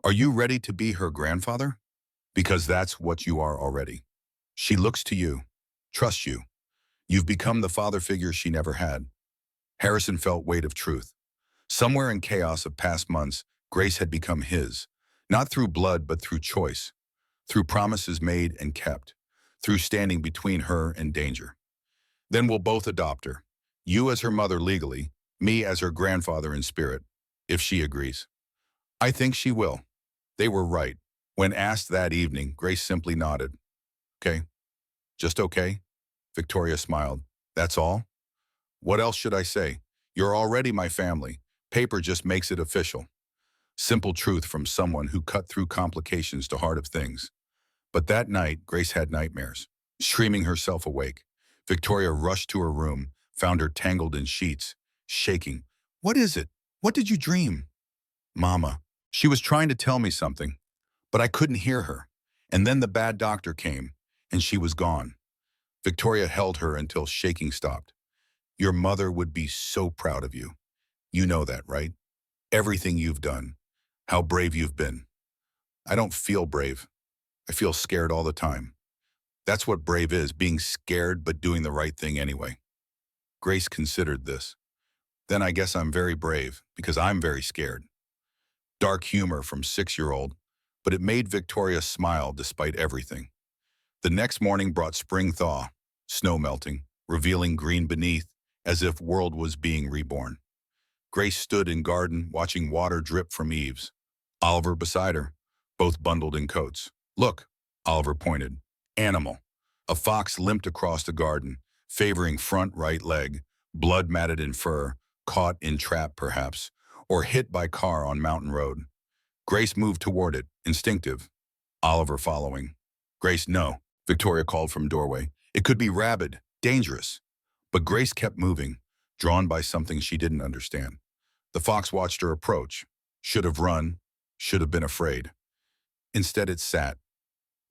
Are you ready to be her grandfather? Because that's what you are already. She looks to you, trusts you. You've become the father figure she never had. Harrison felt weight of truth. Somewhere in chaos of past months, Grace had become his, not through blood but through choice, through promises made and kept, through standing between her and danger. Then we'll both adopt her, you as her mother legally, me as her grandfather in spirit, if she agrees. I think she will. They were right. When asked that evening, Grace simply nodded. Okay. Just okay? Victoria smiled. That's all? What else should I say? You're already my family. Paper just makes it official. Simple truth from someone who cut through complications to heart of things. But that night, Grace had nightmares, screaming herself awake. Victoria rushed to her room, found her tangled in sheets, shaking. What is it? What did you dream? Mama. She was trying to tell me something, but I couldn't hear her. And then the bad doctor came, and she was gone. Victoria held her until shaking stopped. Your mother would be so proud of you. You know that, right? Everything you've done. How brave you've been. I don't feel brave. I feel scared all the time. That's what brave is, being scared but doing the right thing anyway. Grace considered this. Then I guess I'm very brave, because I'm very scared. Dark humor from 6-year-old, but it made Victoria smile despite everything. The next morning brought spring thaw, snow melting, revealing green beneath, as if world was being reborn. Grace stood in garden, watching water drip from eaves. Oliver beside her, both bundled in coats. Look, Oliver pointed. Animal. A fox limped across the garden, favoring front right leg, blood matted in fur, caught in trap perhaps, or hit by car on mountain road. Grace moved toward it, instinctive. Oliver following. Grace, no, Victoria called from doorway. It could be rabid, dangerous. But Grace kept moving, drawn by something she didn't understand. The fox watched her approach. Should have run, should have been afraid. Instead it sat,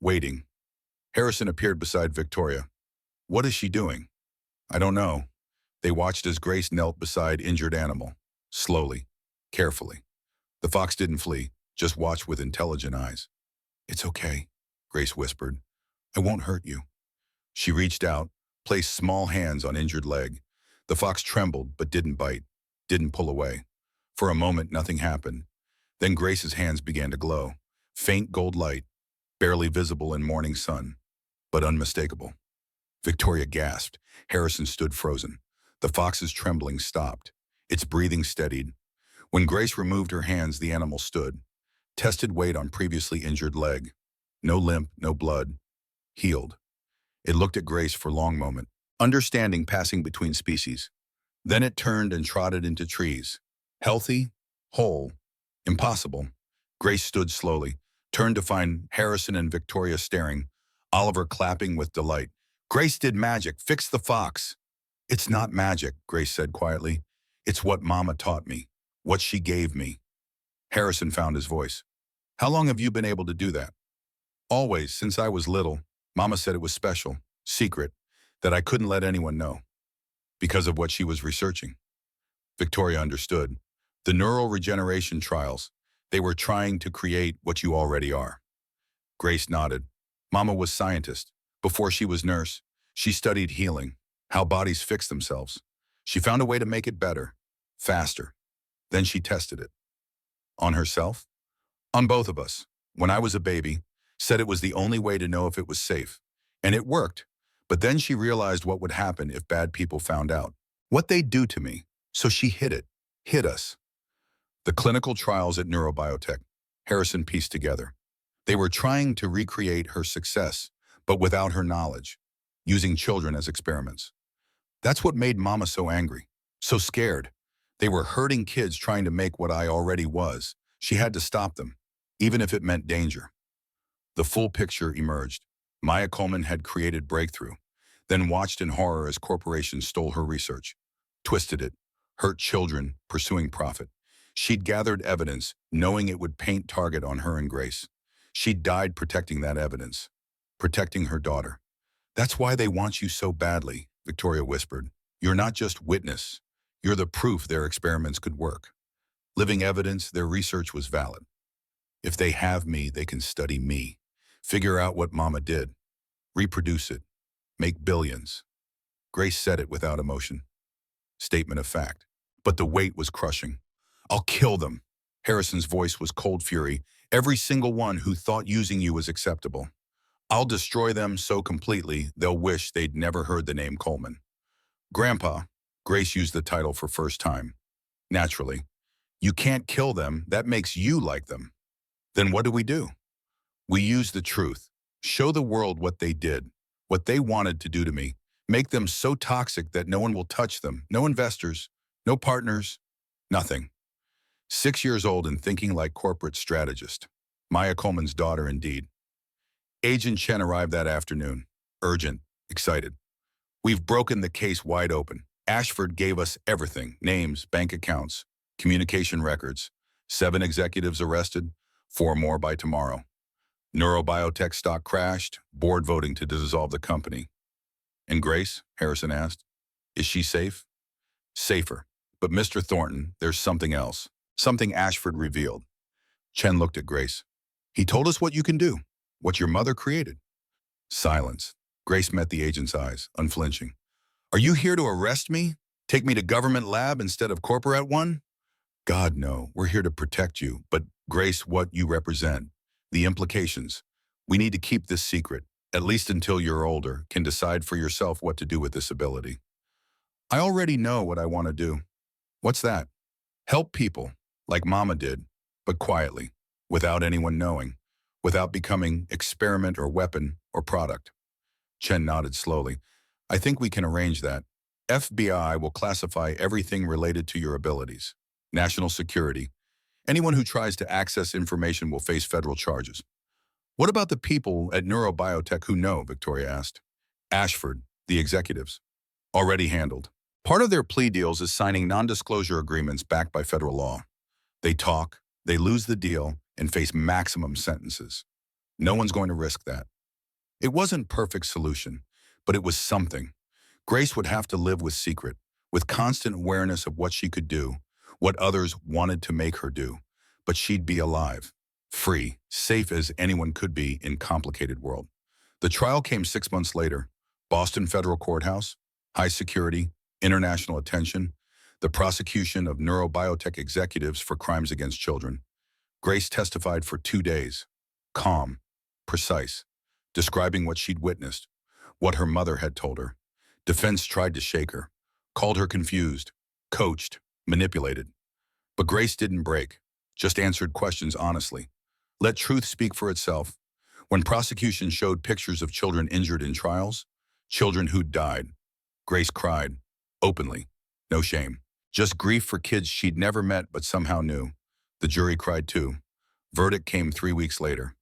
waiting. Harrison appeared beside Victoria. What is she doing? I don't know. They watched as Grace knelt beside injured animal, slowly, carefully. The fox didn't flee, just watched with intelligent eyes. It's okay, Grace whispered. I won't hurt you. She reached out, placed small hands on injured leg. The fox trembled but didn't bite, didn't pull away. For a moment, nothing happened. Then Grace's hands began to glow, faint gold light, barely visible in morning sun, but unmistakable. Victoria gasped. Harrison stood frozen. The fox's trembling stopped. Its breathing steadied. When Grace removed her hands, the animal stood. Tested weight on previously injured leg. No limp, no blood. Healed. It looked at Grace for a long moment, understanding passing between species. Then it turned and trotted into trees. Healthy, whole, impossible. Grace stood slowly, turned to find Harrison and Victoria staring, Oliver clapping with delight. Grace did magic, fixed the fox. It's not magic, Grace said quietly. It's what Mama taught me, what she gave me. Harrison found his voice. How long have you been able to do that? Always, since I was little. Mama said it was special, secret, that I couldn't let anyone know, because of what she was researching. Victoria understood. The neural regeneration trials. They were trying to create what you already are. Grace nodded. Mama was scientist. Before she was nurse, she studied healing, how bodies fix themselves. She found a way to make it better, faster. Then she tested it. On herself? On both of us. When I was a baby, said it was the only way to know if it was safe. And it worked. But then she realized what would happen if bad people found out. What they'd do to me. So she hid it. Hid us. The clinical trials at Neurobiotech, Harrison pieced together. They were trying to recreate her success, but without her knowledge, using children as experiments. That's what made Mama so angry, so scared. They were hurting kids trying to make what I already was. She had to stop them, even if it meant danger. The full picture emerged. Maya Coleman had created breakthrough, then watched in horror as corporations stole her research, twisted it, hurt children, pursuing profit. She'd gathered evidence, knowing it would paint target on her and Grace. She'd died protecting that evidence, protecting her daughter. That's why they want you so badly, Victoria whispered. You're not just witness. You're the proof their experiments could work. Living evidence their research was valid. If they have me, they can study me. Figure out what Mama did. Reproduce it. Make billions. Grace said it without emotion. Statement of fact. But the weight was crushing. I'll kill them. Harrison's voice was cold fury. Every single one who thought using you was acceptable. I'll destroy them so completely, they'll wish they'd never heard the name Coleman. Grandpa, Grace used the title for first time. Naturally. You can't kill them, that makes you like them. Then what do? We use the truth. Show the world what they did, what they wanted to do to me. Make them so toxic that no one will touch them. No investors, no partners, nothing. 6 years old and thinking like corporate strategist. Maya Coleman's daughter indeed. Agent Chen arrived that afternoon. Urgent, excited. We've broken the case wide open. Ashford gave us everything. Names, bank accounts, communication records. 7 executives arrested, 4 more by tomorrow. Neurobiotech stock crashed, board voting to dissolve the company. And Grace, Harrison asked, is she safe? Safer. But Mr. Thornton, there's something else. Something Ashford revealed. Chen looked at Grace. He told us what you can do, what your mother created. Silence. Grace met the agent's eyes, unflinching. Are you here to arrest me? Take me to government lab instead of corporate one? God, no. We're here to protect you. But Grace, what you represent, the implications. We need to keep this secret, at least until you're older, can decide for yourself what to do with this ability. I already know what I want to do. What's that? Help people, like Mama did, but quietly, without anyone knowing, without becoming experiment or weapon or product. Chen nodded slowly. I think we can arrange that. FBI will classify everything related to your abilities. National security. Anyone who tries to access information will face federal charges. What about the people at Neurobiotech who know? Victoria asked. Ashford, the executives. Already handled. Part of their plea deals is signing non-disclosure agreements backed by federal law. They talk, they lose the deal, and face maximum sentences. No one's going to risk that. It wasn't perfect solution, but it was something. Grace would have to live with secret, with constant awareness of what she could do, what others wanted to make her do. But she'd be alive, free, safe as anyone could be in a complicated world. The trial came 6 months later. Boston Federal Courthouse, high security, international attention, the prosecution of neurobiotech executives for crimes against children. Grace testified for 2 days, calm, precise, describing what she'd witnessed, what her mother had told her. Defense tried to shake her, called her confused, coached, manipulated. But Grace didn't break, just answered questions honestly. Let truth speak for itself. When prosecution showed pictures of children injured in trials, children who'd died, Grace cried, openly, no shame. Just grief for kids she'd never met but somehow knew. The jury cried too. Verdict came 3 weeks later.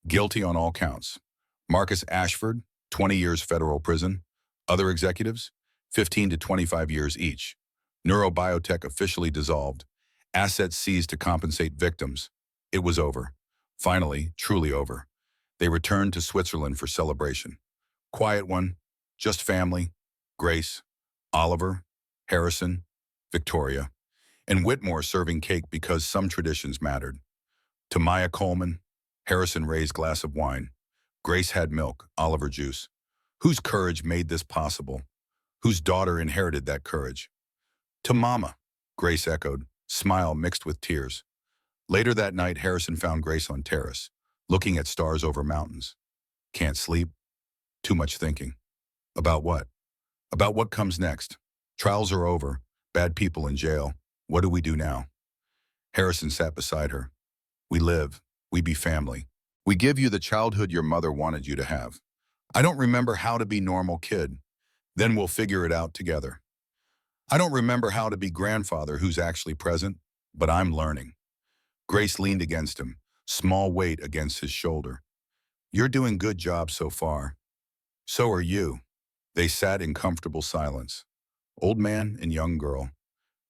guilty on all counts. Marcus Ashford, 20 years federal prison. Other executives, 15 to 25 years each. Neurobiotech officially dissolved. Assets seized to compensate victims. It was over. Finally, truly over. They returned to Switzerland for celebration. Quiet one, just family, Grace, Oliver, Harrison, Victoria, and Whitmore serving cake because some traditions mattered. To Maya Coleman, Harrison raised glass of wine. Grace had milk, Oliver juice. Whose courage made this possible? Whose daughter inherited that courage? To Mama, Grace echoed, smile mixed with tears. Later that night, Harrison found Grace on terrace, looking at stars over mountains. Can't sleep? Too much thinking. About what? About what comes next. Trials are over, bad people in jail. What do we do now? Harrison sat beside her. We live, we be family. We give you the childhood your mother wanted you to have. I don't remember how to be normal kid. Then we'll figure it out together. I don't remember how to be grandfather who's actually present, but I'm learning. Grace leaned against him, small weight against his shoulder. You're doing good job so far. So are you. They sat in comfortable silence. Old man and young girl,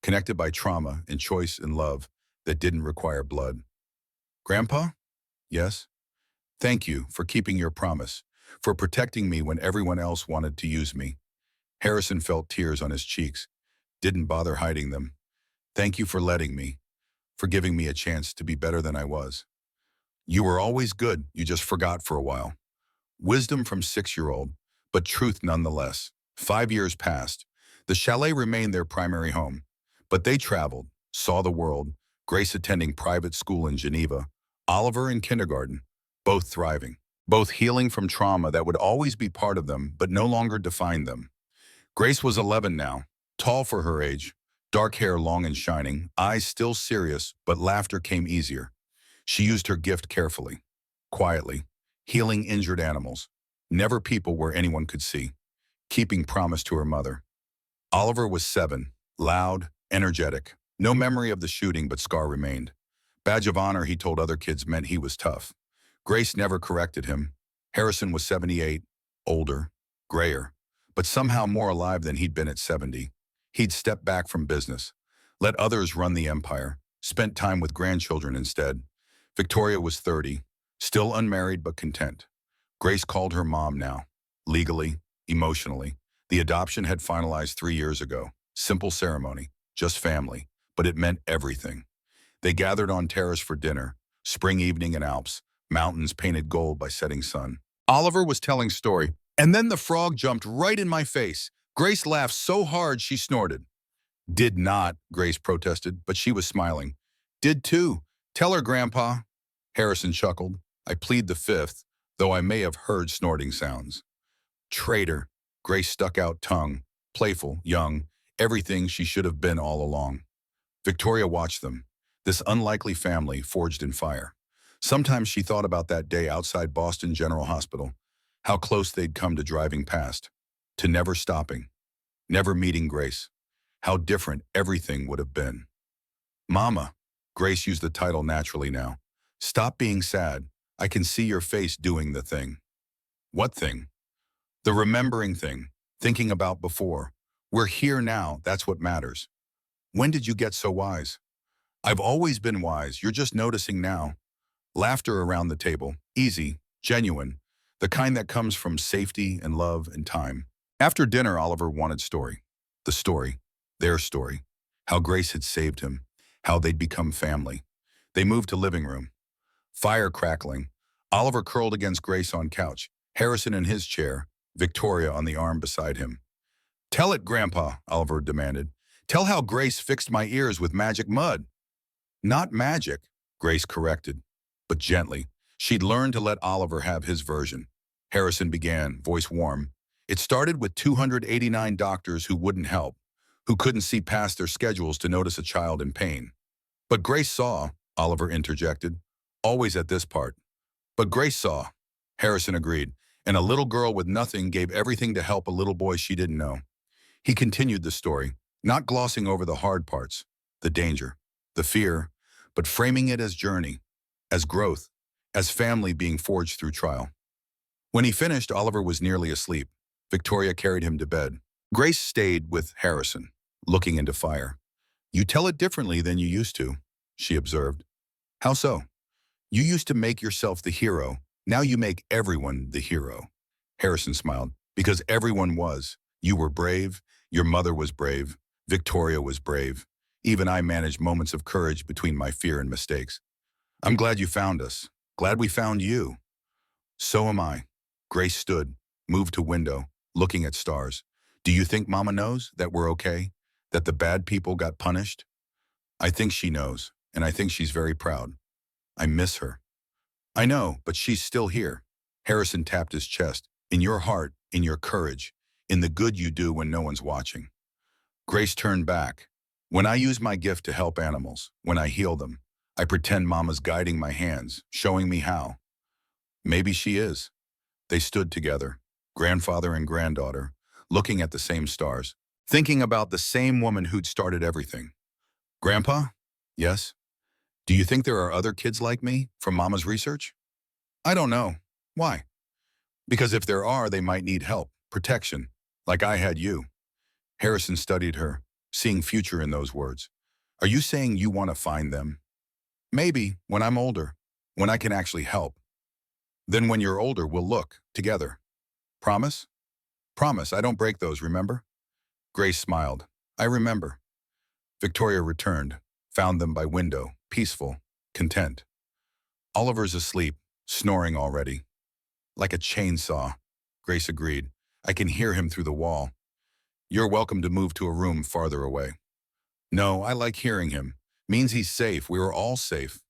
connected by trauma and choice and love that didn't require blood. Grandpa? Yes? Thank you for keeping your promise, for protecting me when everyone else wanted to use me. Harrison felt tears on his cheeks, didn't bother hiding them. Thank you for letting me, for giving me a chance to be better than I was. You were always good, you just forgot for a while. Wisdom from 6-year-old, but truth nonetheless. 5 years passed. The chalet remained their primary home, but they traveled, saw the world, Grace attending private school in Geneva, Oliver in kindergarten, both thriving, both healing from trauma that would always be part of them but no longer define them. Grace was 11 now, tall for her age, dark hair long and shining, eyes still serious, but laughter came easier. She used her gift carefully, quietly, healing injured animals, never people where anyone could see, keeping promise to her mother. Oliver was 7, loud, energetic. No memory of the shooting, but scar remained. Badge of honor, he told other kids, meant he was tough. Grace never corrected him. Harrison was 78, older, grayer, but somehow more alive than he'd been at 70. He'd stepped back from business, let others run the empire, spent time with grandchildren instead. Victoria was 30, still unmarried but content. Grace called her mom now, legally, emotionally. The adoption had finalized 3 years ago. Simple ceremony, just family, but it meant everything. They gathered on terrace for dinner, spring evening in Alps, mountains painted gold by setting sun. Oliver was telling story, and then the frog jumped right in my face. Grace laughed so hard she snorted. Did not, Grace protested, but she was smiling. Did too. Tell her, Grandpa. Harrison chuckled. I plead the fifth, though I may have heard snorting sounds. Traitor. Grace stuck out tongue, playful, young, everything she should have been all along. Victoria watched them, this unlikely family forged in fire. Sometimes she thought about that day outside Boston General Hospital, how close they'd come to driving past, to never stopping, never meeting Grace, how different everything would have been. Mama, Grace used the title naturally now. Stop being sad. I can see your face doing the thing. What thing? The remembering thing, thinking about before. We're here now, that's what matters. When did you get so wise? I've always been wise, you're just noticing now. Laughter around the table, easy, genuine, the kind that comes from safety and love and time. After dinner, Oliver wanted story. The story, their story, how Grace had saved him, how they'd become family. They moved to living room. Fire crackling. Oliver curled against Grace on couch, Harrison in his chair, Victoria on the arm beside him. Tell it, Grandpa, Oliver demanded. Tell how Grace fixed my ears with magic mud. Not magic, Grace corrected, but gently. She'd learned to let Oliver have his version. Harrison began, voice warm. It started with 289 doctors who wouldn't help, who couldn't see past their schedules to notice a child in pain. But Grace saw, Oliver interjected, always at this part. But Grace saw, Harrison agreed, and a little girl with nothing gave everything to help a little boy she didn't know. He continued the story, not glossing over the hard parts, the danger, the fear, but framing it as journey, as growth, as family being forged through trial. When he finished, Oliver was nearly asleep. Victoria carried him to bed. Grace stayed with Harrison, looking into fire. "You tell it differently than you used to," she observed. "How so?" "You used to make yourself the hero. Now you make everyone the hero." Harrison smiled. "Because everyone was. You were brave. Your mother was brave. Victoria was brave. Even I managed moments of courage between my fear and mistakes. I'm glad you found us. Glad we found you." "So am I." Grace stood, moved to window, looking at stars. "Do you think Mama knows that we're okay? That the bad people got punished?" "I think she knows, and I think she's very proud. I miss her." "I know, but she's still here." Harrison tapped his chest. "In your heart, in your courage, in the good you do when no one's watching." Grace turned back. "When I use my gift to help animals, when I heal them, I pretend Mama's guiding my hands, showing me how." "Maybe she is." They stood together, grandfather and granddaughter, looking at the same stars, thinking about the same woman who'd started everything. "Grandpa?" "Yes?" "Do you think there are other kids like me from Mama's research?" "I don't know." "Why?" "Because if there are, they might need help, protection, like I had you." Harrison studied her, seeing future in those words. "Are you saying you want to find them?" "Maybe, when I'm older, when I can actually help." "Then when you're older, we'll look, together." "Promise?" "Promise, I don't break those, remember?" Grace smiled. "I remember." Victoria returned, found them by window, peaceful, content. "Oliver's asleep, snoring already." "Like a chainsaw," Grace agreed. "I can hear him through the wall." "You're welcome to move to a room farther away." "No, I like hearing him. Means he's safe. We were all safe."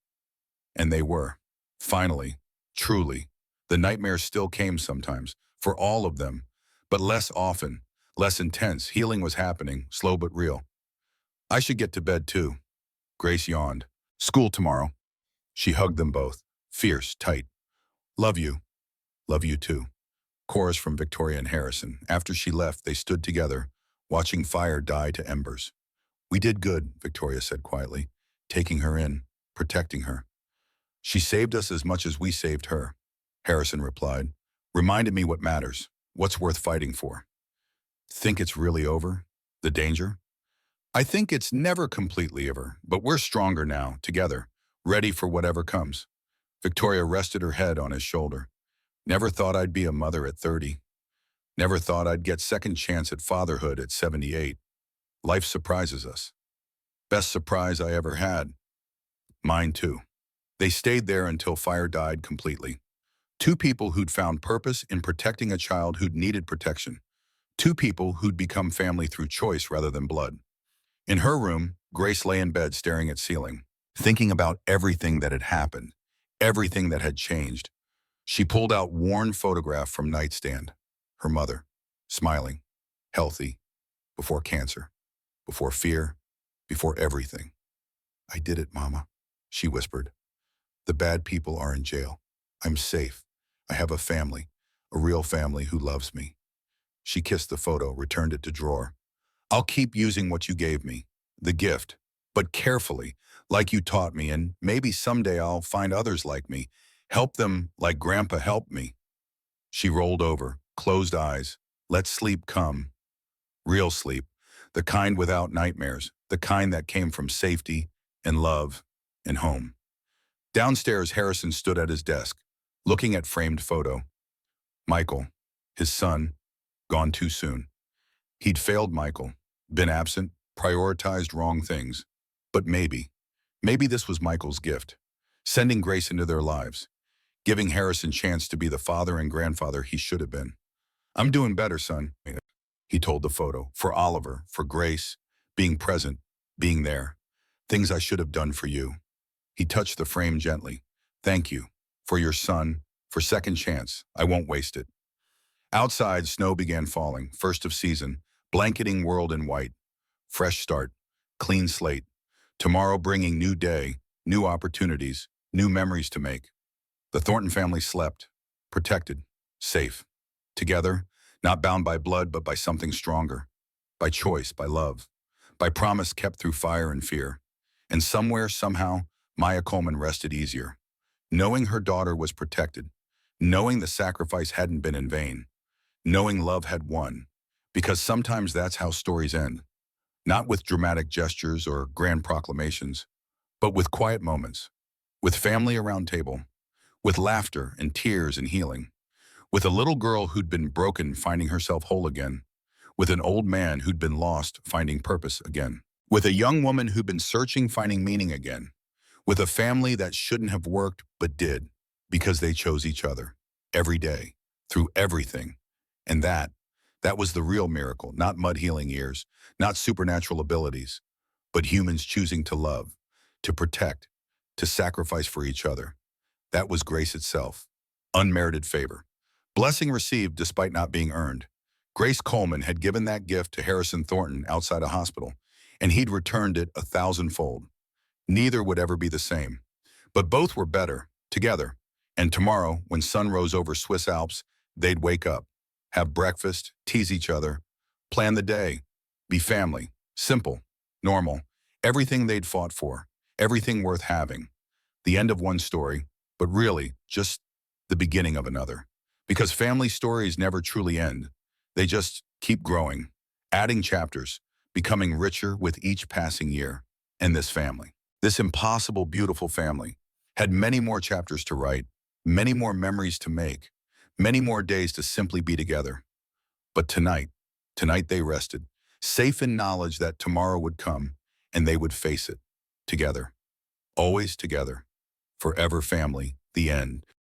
And they were. Finally, truly. The nightmares still came sometimes, for all of them, but less often, less intense. Healing was happening, slow but real. "I should get to bed too." Grace yawned. "School tomorrow." She hugged them both, fierce, tight. "Love you." "Love you too." Chorus from Victoria and Harrison. After she left, they stood together, watching fire die to embers. "We did good," Victoria said quietly, taking her in, protecting her. "She saved us as much as we saved her," Harrison replied. "Reminded me what matters, what's worth fighting for." "Think it's really over? The danger?" "I think it's never completely over, but we're stronger now, together, ready for whatever comes." Victoria rested her head on his shoulder. "Never thought I'd be a mother at 30. Never thought I'd get second chance at fatherhood at 78. Life surprises us. Best surprise I ever had." "Mine too." They stayed there until fire died completely. Two people who'd found purpose in protecting a child who'd needed protection. Two people who'd become family through choice rather than blood. In her room, Grace lay in bed staring at ceiling, thinking about everything that had happened, everything that had changed. She pulled out worn photograph from nightstand. Her mother, smiling, healthy, before cancer, before fear, before everything. "I did it, Mama," she whispered. "The bad people are in jail. I'm safe. I have a family, a real family who loves me." She kissed the photo, returned it to drawer. "I'll keep using what you gave me, the gift, but carefully, like you taught me, and maybe someday I'll find others like me, help them like Grandpa helped me." She rolled over, closed eyes, let sleep come. Real sleep, the kind without nightmares, the kind that came from safety and love and home. Downstairs, Harrison stood at his desk, looking at framed photo. Michael, his son, gone too soon. He'd failed Michael, been absent, prioritized wrong things. But maybe this was Michael's gift, sending Grace into their lives, giving Harrison chance to be the father and grandfather he should have been. "I'm doing better, son," he told the photo, "for Oliver, for Grace, being present, being there. Things I should have done for you." He touched the frame gently. "Thank you, for your son, for second chance. I won't waste it." Outside, snow began falling, first of season, blanketing world in white. Fresh start, clean slate. Tomorrow bringing new day, new opportunities, new memories to make. The Thornton family slept, protected, safe. Together, not bound by blood, but by something stronger. By choice, by love. By promise kept through fire and fear. And somewhere, somehow, Maya Coleman rested easier. knowing her daughter was protected, knowing the sacrifice hadn't been in vain, knowing love had won. Because sometimes that's how stories end, not with dramatic gestures or grand proclamations, but with quiet moments, with family around table, with laughter and tears and healing, with a little girl who'd been broken finding herself whole again, with an old man who'd been lost finding purpose again, with a young woman who'd been searching finding meaning again, with a family that shouldn't have worked but did because they chose each other every day, through everything. And that was the real miracle, not mud healing ears, not supernatural abilities, but humans choosing to love, to protect, to sacrifice for each other. That was grace itself, unmerited favor. Blessing received despite not being earned. Grace Coleman had given that gift to Harrison Thornton outside a hospital, and he'd returned it 1,000-fold. Neither would ever be the same, but both were better, together. And tomorrow, when sun rose over Swiss Alps, they'd wake up, have breakfast, tease each other, plan the day, be family, simple, normal, everything they'd fought for, everything worth having. The end of one story, but really just the beginning of another. Because family stories never truly end. They just keep growing, adding chapters, becoming richer with each passing year. And this family, this impossible, beautiful family, had many more chapters to write, many more memories to make, many more days to simply be together. But tonight they rested, safe in knowledge that tomorrow would come and they would face it together, always together, forever family, the end.